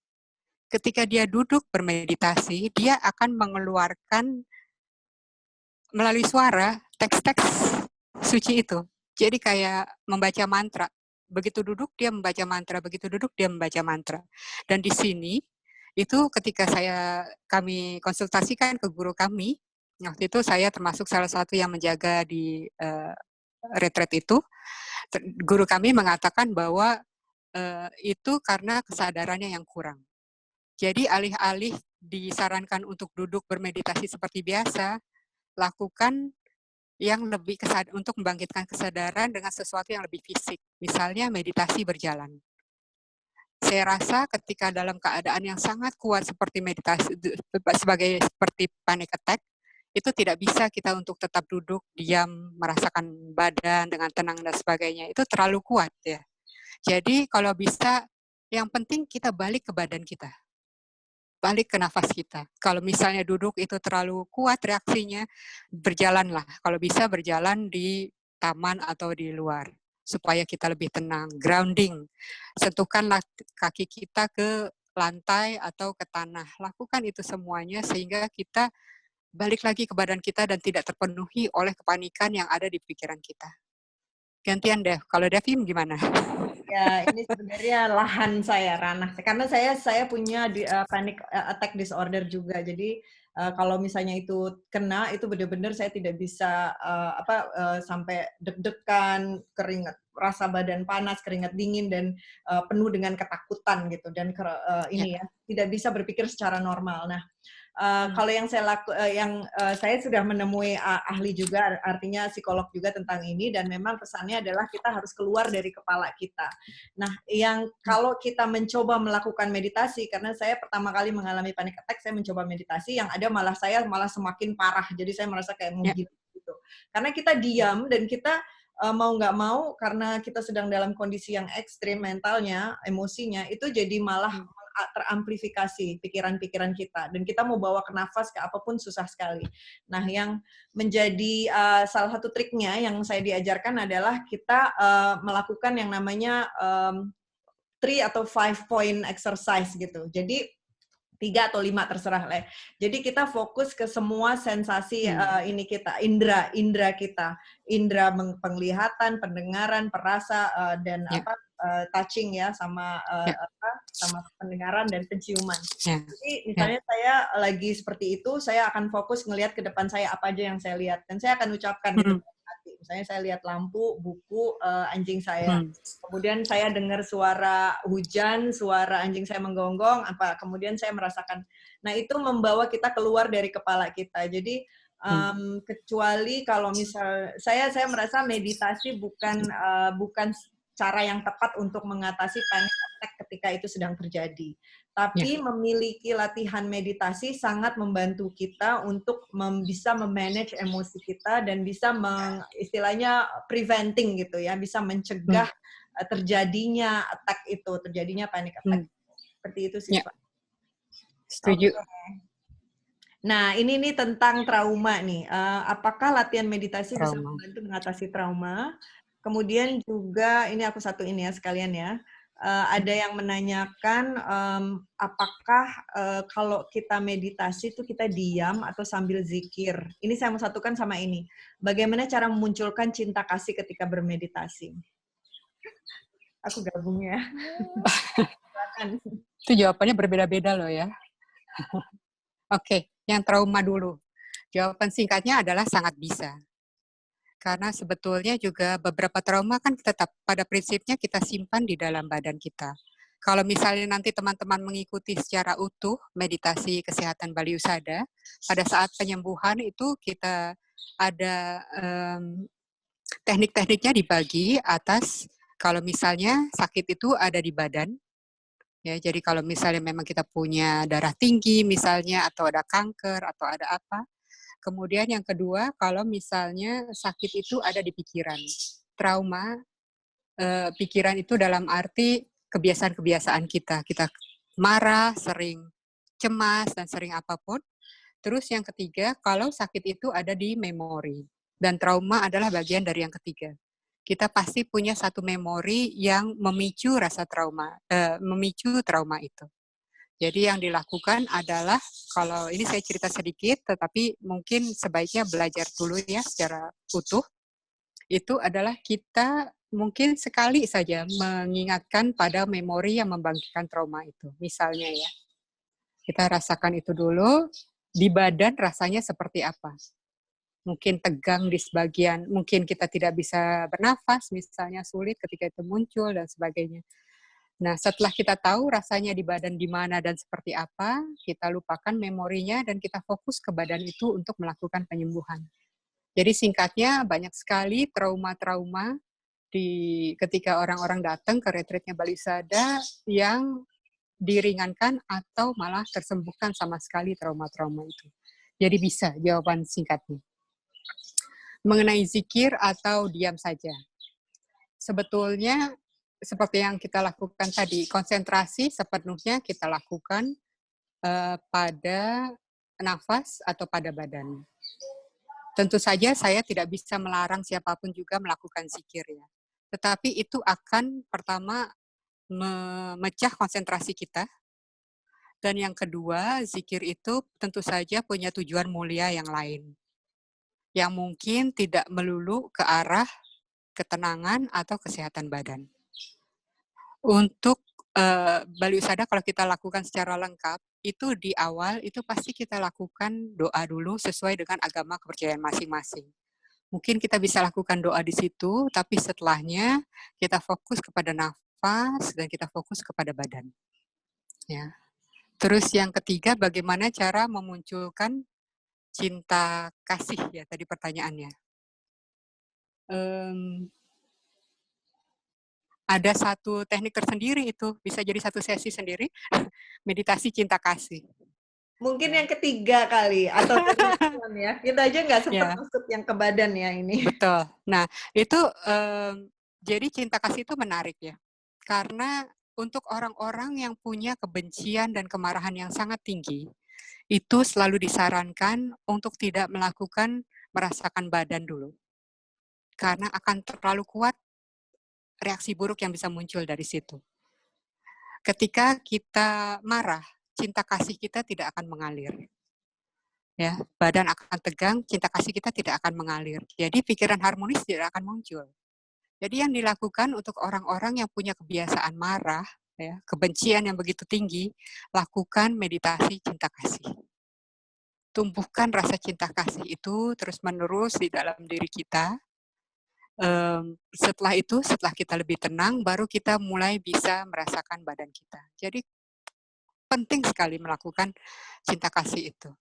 Ketika dia duduk bermeditasi, dia akan mengeluarkan melalui suara teks-teks suci itu. Jadi kayak membaca mantra. Begitu duduk dia membaca mantra, begitu duduk dia membaca mantra. Dan di sini itu ketika kami konsultasikan ke guru kami, waktu itu saya termasuk salah satu yang menjaga di retreat itu, guru kami mengatakan bahwa itu karena kesadarannya yang kurang. Jadi alih-alih disarankan untuk duduk bermeditasi seperti biasa, lakukan yang lebih untuk membangkitkan kesadaran dengan sesuatu yang lebih fisik. Misalnya meditasi berjalan. Saya rasa ketika dalam keadaan yang sangat kuat seperti meditasi, seperti panic attack, itu tidak bisa kita untuk tetap duduk, diam, merasakan badan dengan tenang dan sebagainya. Itu terlalu kuat ya. Jadi kalau bisa, yang penting kita balik ke badan kita. Balik ke nafas kita. Kalau misalnya duduk itu terlalu kuat reaksinya, berjalanlah. Kalau bisa berjalan di taman atau di luar. Supaya kita lebih tenang. Grounding. Sentuhkanlah kaki kita ke lantai atau ke tanah. Lakukan itu semuanya sehingga kita balik lagi ke badan kita dan tidak terpenuhi oleh kepanikan yang ada di pikiran kita. Gantian Dev. Kalau Devim gimana? Ya, ini sebenarnya lahan saya, ranah. Karena saya punya panic attack disorder juga. Jadi kalau misalnya itu kena, itu benar-benar saya tidak bisa sampai deg-degan, keringat, rasa badan panas, keringat dingin, dan penuh dengan ketakutan gitu. Dan tidak bisa berpikir secara normal. Nah, kalau yang saya sudah menemui ahli juga, artinya psikolog juga tentang ini, dan memang pesannya adalah kita harus keluar dari kepala kita. Nah, yang kalau kita mencoba melakukan meditasi, karena saya pertama kali mengalami panic attack, saya mencoba meditasi, yang ada saya malah semakin parah. Jadi saya merasa kayak mau gitu. Karena kita diam dan kita mau nggak mau, karena kita sedang dalam kondisi yang ekstrim mentalnya, emosinya, itu jadi malah teramplifikasi pikiran-pikiran kita, dan kita mau bawa ke nafas ke apapun susah sekali. Nah, yang menjadi salah satu triknya yang saya diajarkan adalah kita melakukan yang namanya 3 atau 5 point exercise gitu. Jadi 3 atau 5 terserah lah. Jadi kita fokus ke semua sensasi ini kita, indera kita, indera penglihatan, pendengaran, perasa dan touching ya sama sama pendengaran dan penciuman. Jadi misalnya saya lagi seperti itu, saya akan fokus ngelihat ke depan saya apa aja yang saya lihat dan saya akan ucapkan gitu. Misalnya saya lihat lampu, buku, anjing saya. Kemudian saya dengar suara hujan, suara anjing saya menggonggong, kemudian saya merasakan. Nah, itu membawa kita keluar dari kepala kita. Jadi, kecuali kalau misal, saya merasa meditasi bukan cara yang tepat untuk mengatasi panic attack ketika itu sedang terjadi. Tapi memiliki latihan meditasi sangat membantu kita untuk bisa memanage emosi kita dan bisa istilahnya preventing gitu ya, bisa mencegah terjadinya attack itu, terjadinya panic attack. Seperti itu sih, Pak. Setuju. Nah, ini nih tentang trauma nih. Apakah latihan meditasi bisa membantu mengatasi trauma? Kemudian juga, ini aku satuin ya sekalian ya. Ada yang menanyakan apakah kalau kita meditasi itu kita diam atau sambil zikir. Ini saya mau satukan sama ini. Bagaimana cara memunculkan cinta kasih ketika bermeditasi? Aku gabung ya. Itu jawabannya berbeda-beda loh ya. Oke, yang trauma dulu. Jawaban singkatnya adalah sangat bisa. Karena sebetulnya juga beberapa trauma kan tetap pada prinsipnya kita simpan di dalam badan kita. Kalau misalnya nanti teman-teman mengikuti secara utuh meditasi kesehatan Bali Usada, pada saat penyembuhan itu kita ada teknik-tekniknya dibagi atas kalau misalnya sakit itu ada di badan. Ya, jadi kalau misalnya memang kita punya darah tinggi misalnya atau ada kanker atau ada apa. Kemudian yang kedua, kalau misalnya sakit itu ada di pikiran. Trauma, pikiran itu dalam arti kebiasaan-kebiasaan kita. Kita marah, sering cemas, dan sering apapun. Terus yang ketiga, kalau sakit itu ada di memori. Dan trauma adalah bagian dari yang ketiga. Kita pasti punya satu memori yang memicu rasa trauma, memicu trauma itu. Jadi yang dilakukan adalah, kalau ini saya cerita sedikit, tetapi mungkin sebaiknya belajar dulu ya secara utuh. Itu adalah kita mungkin sekali saja mengingatkan pada memori yang membangkitkan trauma itu. Misalnya ya, kita rasakan itu dulu, di badan rasanya seperti apa. Mungkin tegang di sebagian, mungkin kita tidak bisa bernafas, misalnya sulit ketika itu muncul, dan sebagainya. Nah, setelah kita tahu rasanya di badan di mana dan seperti apa, kita lupakan memorinya dan kita fokus ke badan itu untuk melakukan penyembuhan. Jadi singkatnya, banyak sekali trauma-trauma ketika orang-orang datang ke retreatnya Bali Usada yang diringankan atau malah tersembuhkan sama sekali trauma-trauma itu. Jadi bisa jawaban singkatnya. Mengenai zikir atau diam saja. Sebetulnya seperti yang kita lakukan tadi, konsentrasi sepenuhnya kita lakukan pada nafas atau pada badan. Tentu saja saya tidak bisa melarang siapapun juga melakukan zikir ya. Tetapi itu akan pertama memecah konsentrasi kita. Dan yang kedua, zikir itu tentu saja punya tujuan mulia yang lain. Yang mungkin tidak melulu ke arah ketenangan atau kesehatan badan. Untuk Bali Usada kalau kita lakukan secara lengkap, itu di awal itu pasti kita lakukan doa dulu sesuai dengan agama kepercayaan masing-masing. Mungkin kita bisa lakukan doa di situ, tapi setelahnya kita fokus kepada nafas dan kita fokus kepada badan. Ya. Terus yang ketiga, bagaimana cara memunculkan cinta kasih ya tadi pertanyaannya. Ada satu teknik tersendiri itu, bisa jadi satu sesi sendiri, meditasi cinta kasih. Mungkin yang ketiga kali, atau ya. Kita aja nggak sempat masuk yang ke badan ya ini. Betul. Nah, itu jadi cinta kasih itu menarik ya. Karena untuk orang-orang yang punya kebencian dan kemarahan yang sangat tinggi, itu selalu disarankan untuk tidak merasakan badan dulu. Karena akan terlalu kuat reaksi buruk yang bisa muncul dari situ. Ketika kita marah, cinta kasih kita tidak akan mengalir. Ya, badan akan tegang, cinta kasih kita tidak akan mengalir. Jadi pikiran harmonis tidak akan muncul. Jadi yang dilakukan untuk orang-orang yang punya kebiasaan marah, ya, kebencian yang begitu tinggi, lakukan meditasi cinta kasih. Tumbuhkan rasa cinta kasih itu terus-menerus di dalam diri kita. Setelah itu, setelah kita lebih tenang, baru kita mulai bisa merasakan badan kita. Jadi penting sekali melakukan cinta kasih itu.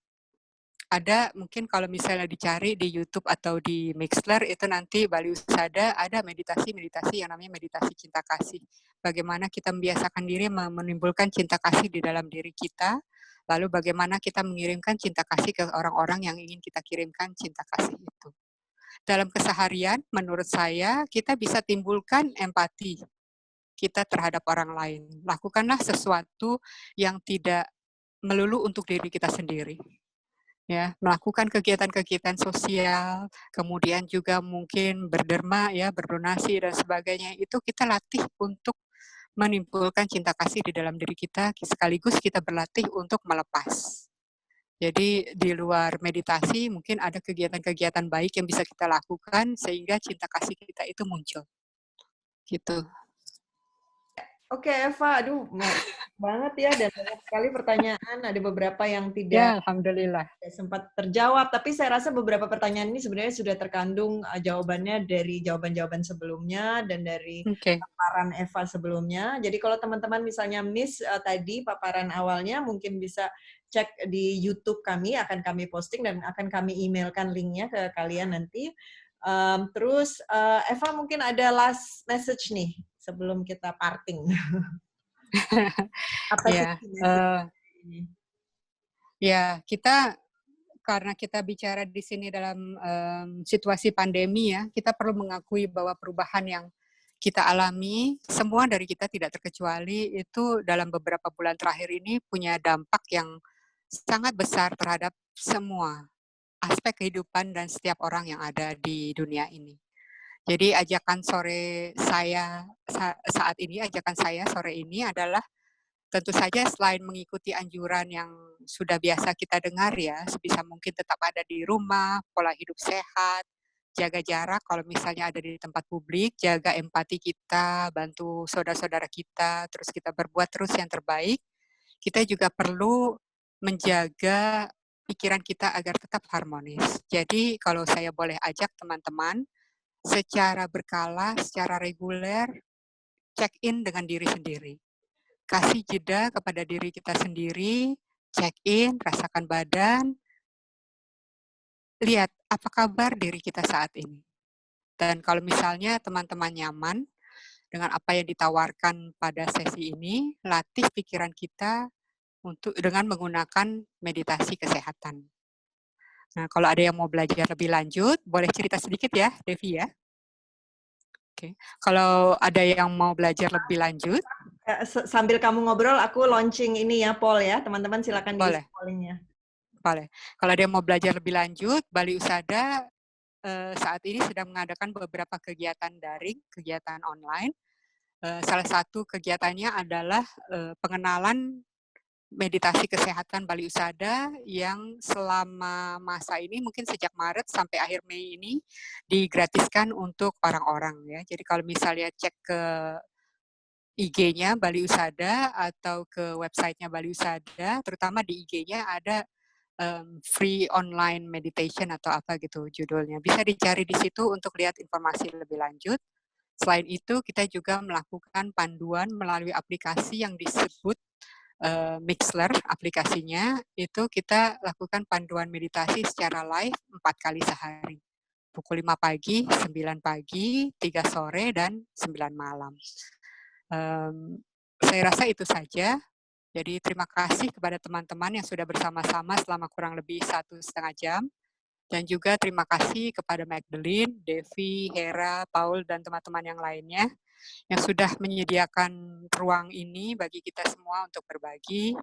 Ada mungkin kalau misalnya dicari di YouTube atau di Mixler itu nanti Bali Usada ada meditasi-meditasi yang namanya meditasi cinta kasih. Bagaimana kita membiasakan diri menimbulkan cinta kasih di dalam diri kita, lalu bagaimana kita mengirimkan cinta kasih ke orang-orang yang ingin kita kirimkan cinta kasih itu. Dalam keseharian, menurut saya, kita bisa timbulkan empati kita terhadap orang lain. Lakukanlah sesuatu yang tidak melulu untuk diri kita sendiri. Ya, melakukan kegiatan-kegiatan sosial, kemudian juga mungkin berderma, ya, berdonasi dan sebagainya. Itu kita latih untuk menimbulkan cinta kasih di dalam diri kita, sekaligus kita berlatih untuk melepas. Jadi di luar meditasi mungkin ada kegiatan-kegiatan baik yang bisa kita lakukan sehingga cinta kasih kita itu muncul. Gitu. Oke, Eva, aduh, banget ya, dan banyak sekali pertanyaan. Ada beberapa yang Ya, tidak alhamdulillah sempat terjawab, tapi saya rasa beberapa pertanyaan ini sebenarnya sudah terkandung jawabannya dari jawaban-jawaban sebelumnya dan dari paparan Eva sebelumnya. Jadi kalau teman-teman misalnya miss tadi paparan awalnya, mungkin bisa cek di YouTube kami, akan kami posting dan akan kami emailkan linknya ke kalian nanti. Terus Eva mungkin ada last message nih sebelum kita parting. Apa sih message ini? Ya, kita karena kita bicara di sini dalam situasi pandemi ya, kita perlu mengakui bahwa perubahan yang kita alami, semua dari kita tidak terkecuali itu dalam beberapa bulan terakhir ini punya dampak yang sangat besar terhadap semua aspek kehidupan dan setiap orang yang ada di dunia ini. Jadi ajakan saya sore ini adalah tentu saja selain mengikuti anjuran yang sudah biasa kita dengar ya, sebisa mungkin tetap ada di rumah, pola hidup sehat, jaga jarak kalau misalnya ada di tempat publik, jaga empati kita, bantu saudara-saudara kita, terus kita berbuat terus yang terbaik. Kita juga perlu menjaga pikiran kita agar tetap harmonis. Jadi kalau saya boleh ajak teman-teman, secara berkala, secara reguler, check-in dengan diri sendiri. Kasih jeda kepada diri kita sendiri, check-in, rasakan badan, lihat apa kabar diri kita saat ini. Dan kalau misalnya teman-teman nyaman dengan apa yang ditawarkan pada sesi ini, latih pikiran kita dengan menggunakan meditasi kesehatan. Nah, kalau ada yang mau belajar lebih lanjut, boleh cerita sedikit ya, Devi ya. Oke, kalau ada yang mau belajar lebih lanjut, sambil kamu ngobrol, aku launching ini ya, Paul ya, teman-teman silakan diisi pollingnya. Boleh. Kalau ada yang mau belajar lebih lanjut, Bali Usada saat ini sedang mengadakan beberapa kegiatan daring, kegiatan online. Salah satu kegiatannya adalah pengenalan meditasi kesehatan Bali Usada yang selama masa ini mungkin sejak Maret sampai akhir Mei ini digratiskan untuk orang-orang ya. Jadi kalau misalnya cek ke IG-nya Bali Usada atau ke website-nya Bali Usada, terutama di IG-nya ada free online meditation atau apa gitu judulnya. Bisa dicari di situ untuk lihat informasi lebih lanjut. Selain itu, kita juga melakukan panduan melalui aplikasi yang disebut Mixler aplikasinya, itu kita lakukan panduan meditasi secara live 4 kali sehari. Pukul 5 pagi, 9 pagi, 3 sore, dan 9 malam. Saya rasa itu saja. Jadi terima kasih kepada teman-teman yang sudah bersama-sama selama kurang lebih 1,5 jam. Dan juga terima kasih kepada Magdalene, Devi, Hera, Paul, dan teman-teman yang lainnya yang sudah menyediakan ruang ini bagi kita semua untuk berbagi.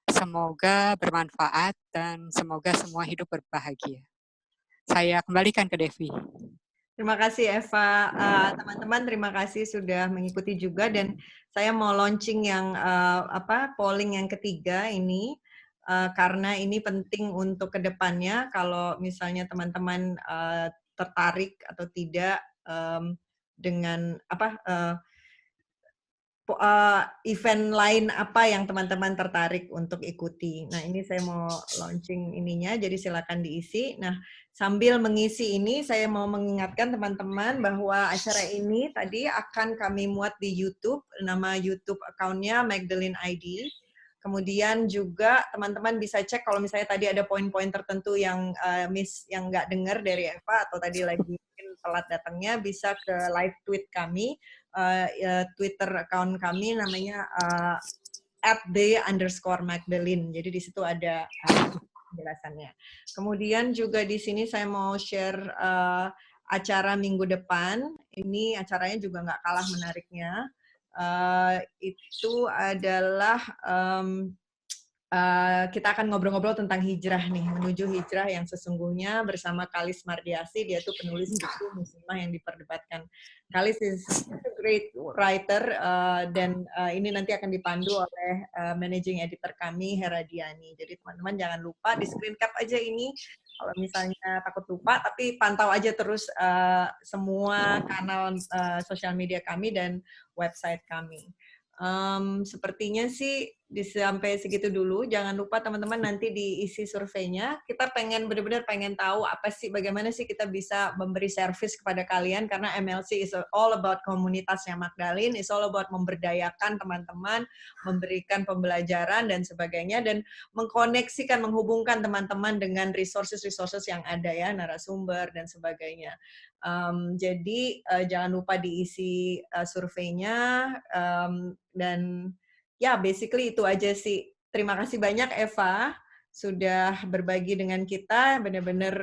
Semoga bermanfaat dan semoga semua hidup berbahagia. Saya kembalikan ke Devi. Terima kasih Eva. Teman-teman terima kasih sudah mengikuti juga, dan saya mau launching yang polling yang ketiga ini karena ini penting untuk kedepannya kalau misalnya teman-teman tertarik atau tidak dengan event lain apa yang teman-teman tertarik untuk ikuti. Nah, ini saya mau launching ininya, jadi silakan diisi. Nah, sambil mengisi ini, saya mau mengingatkan teman-teman bahwa acara ini tadi akan kami muat di YouTube, nama YouTube account-nya Magdalene ID. Kemudian juga teman-teman bisa cek kalau misalnya tadi ada poin-poin tertentu yang yang nggak dengar dari Eva atau tadi lagi mungkin telat datangnya, bisa ke live tweet kami. Twitter account kami namanya @the_Magdalene. Jadi di situ ada penjelasannya. Kemudian juga di sini saya mau share acara minggu depan. Ini acaranya juga nggak kalah menariknya. Itu adalah kita akan ngobrol-ngobrol tentang hijrah nih, menuju hijrah yang sesungguhnya bersama Kalis Mardiasi. Dia tuh penulis buku Muslimah yang diperdebatkan. Kalis is a great writer dan ini nanti akan dipandu oleh managing editor kami Heradiani. Jadi teman-teman jangan lupa di screen cap aja ini. Kalau misalnya takut lupa, tapi pantau aja terus semua kanal sosial media kami dan website kami. Sepertinya sih sampai segitu dulu. Jangan lupa teman-teman nanti diisi surveinya. Kita benar-benar pengen tahu apa sih, bagaimana sih kita bisa memberi service kepada kalian, karena MLC is all about komunitasnya Magdalene, is all about memberdayakan teman-teman, memberikan pembelajaran dan sebagainya, dan mengkoneksikan, menghubungkan teman-teman dengan resources yang ada ya, narasumber dan sebagainya. Jadi jangan lupa diisi surveinya, dan ya basically itu aja sih. Terima kasih banyak Eva sudah berbagi dengan kita, benar-benar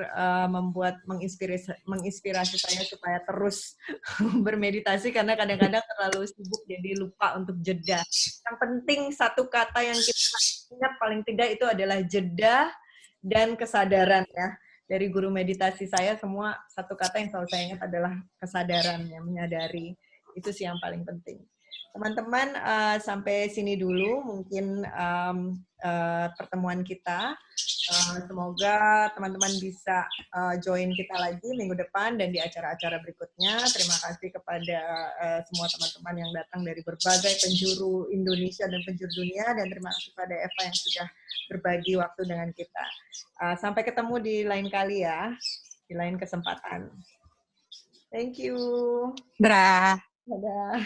menginspirasi saya supaya terus bermeditasi, karena kadang-kadang terlalu sibuk jadi lupa untuk jeda. Yang penting satu kata yang kita ingat paling tidak itu adalah jeda dan kesadaran ya. Dari guru meditasi saya semua satu kata yang selalu saya ingat adalah kesadaran, yang menyadari. Itu sih yang paling penting. Teman-teman, sampai sini dulu mungkin pertemuan kita. Semoga teman-teman bisa join kita lagi minggu depan dan di acara-acara berikutnya. Terima kasih kepada semua teman-teman yang datang dari berbagai penjuru Indonesia dan penjuru dunia, dan terima kasih kepada Eva yang sudah berbagi waktu dengan kita. Sampai ketemu di lain kali ya, di lain kesempatan. Thank you. Dadah. Dadah.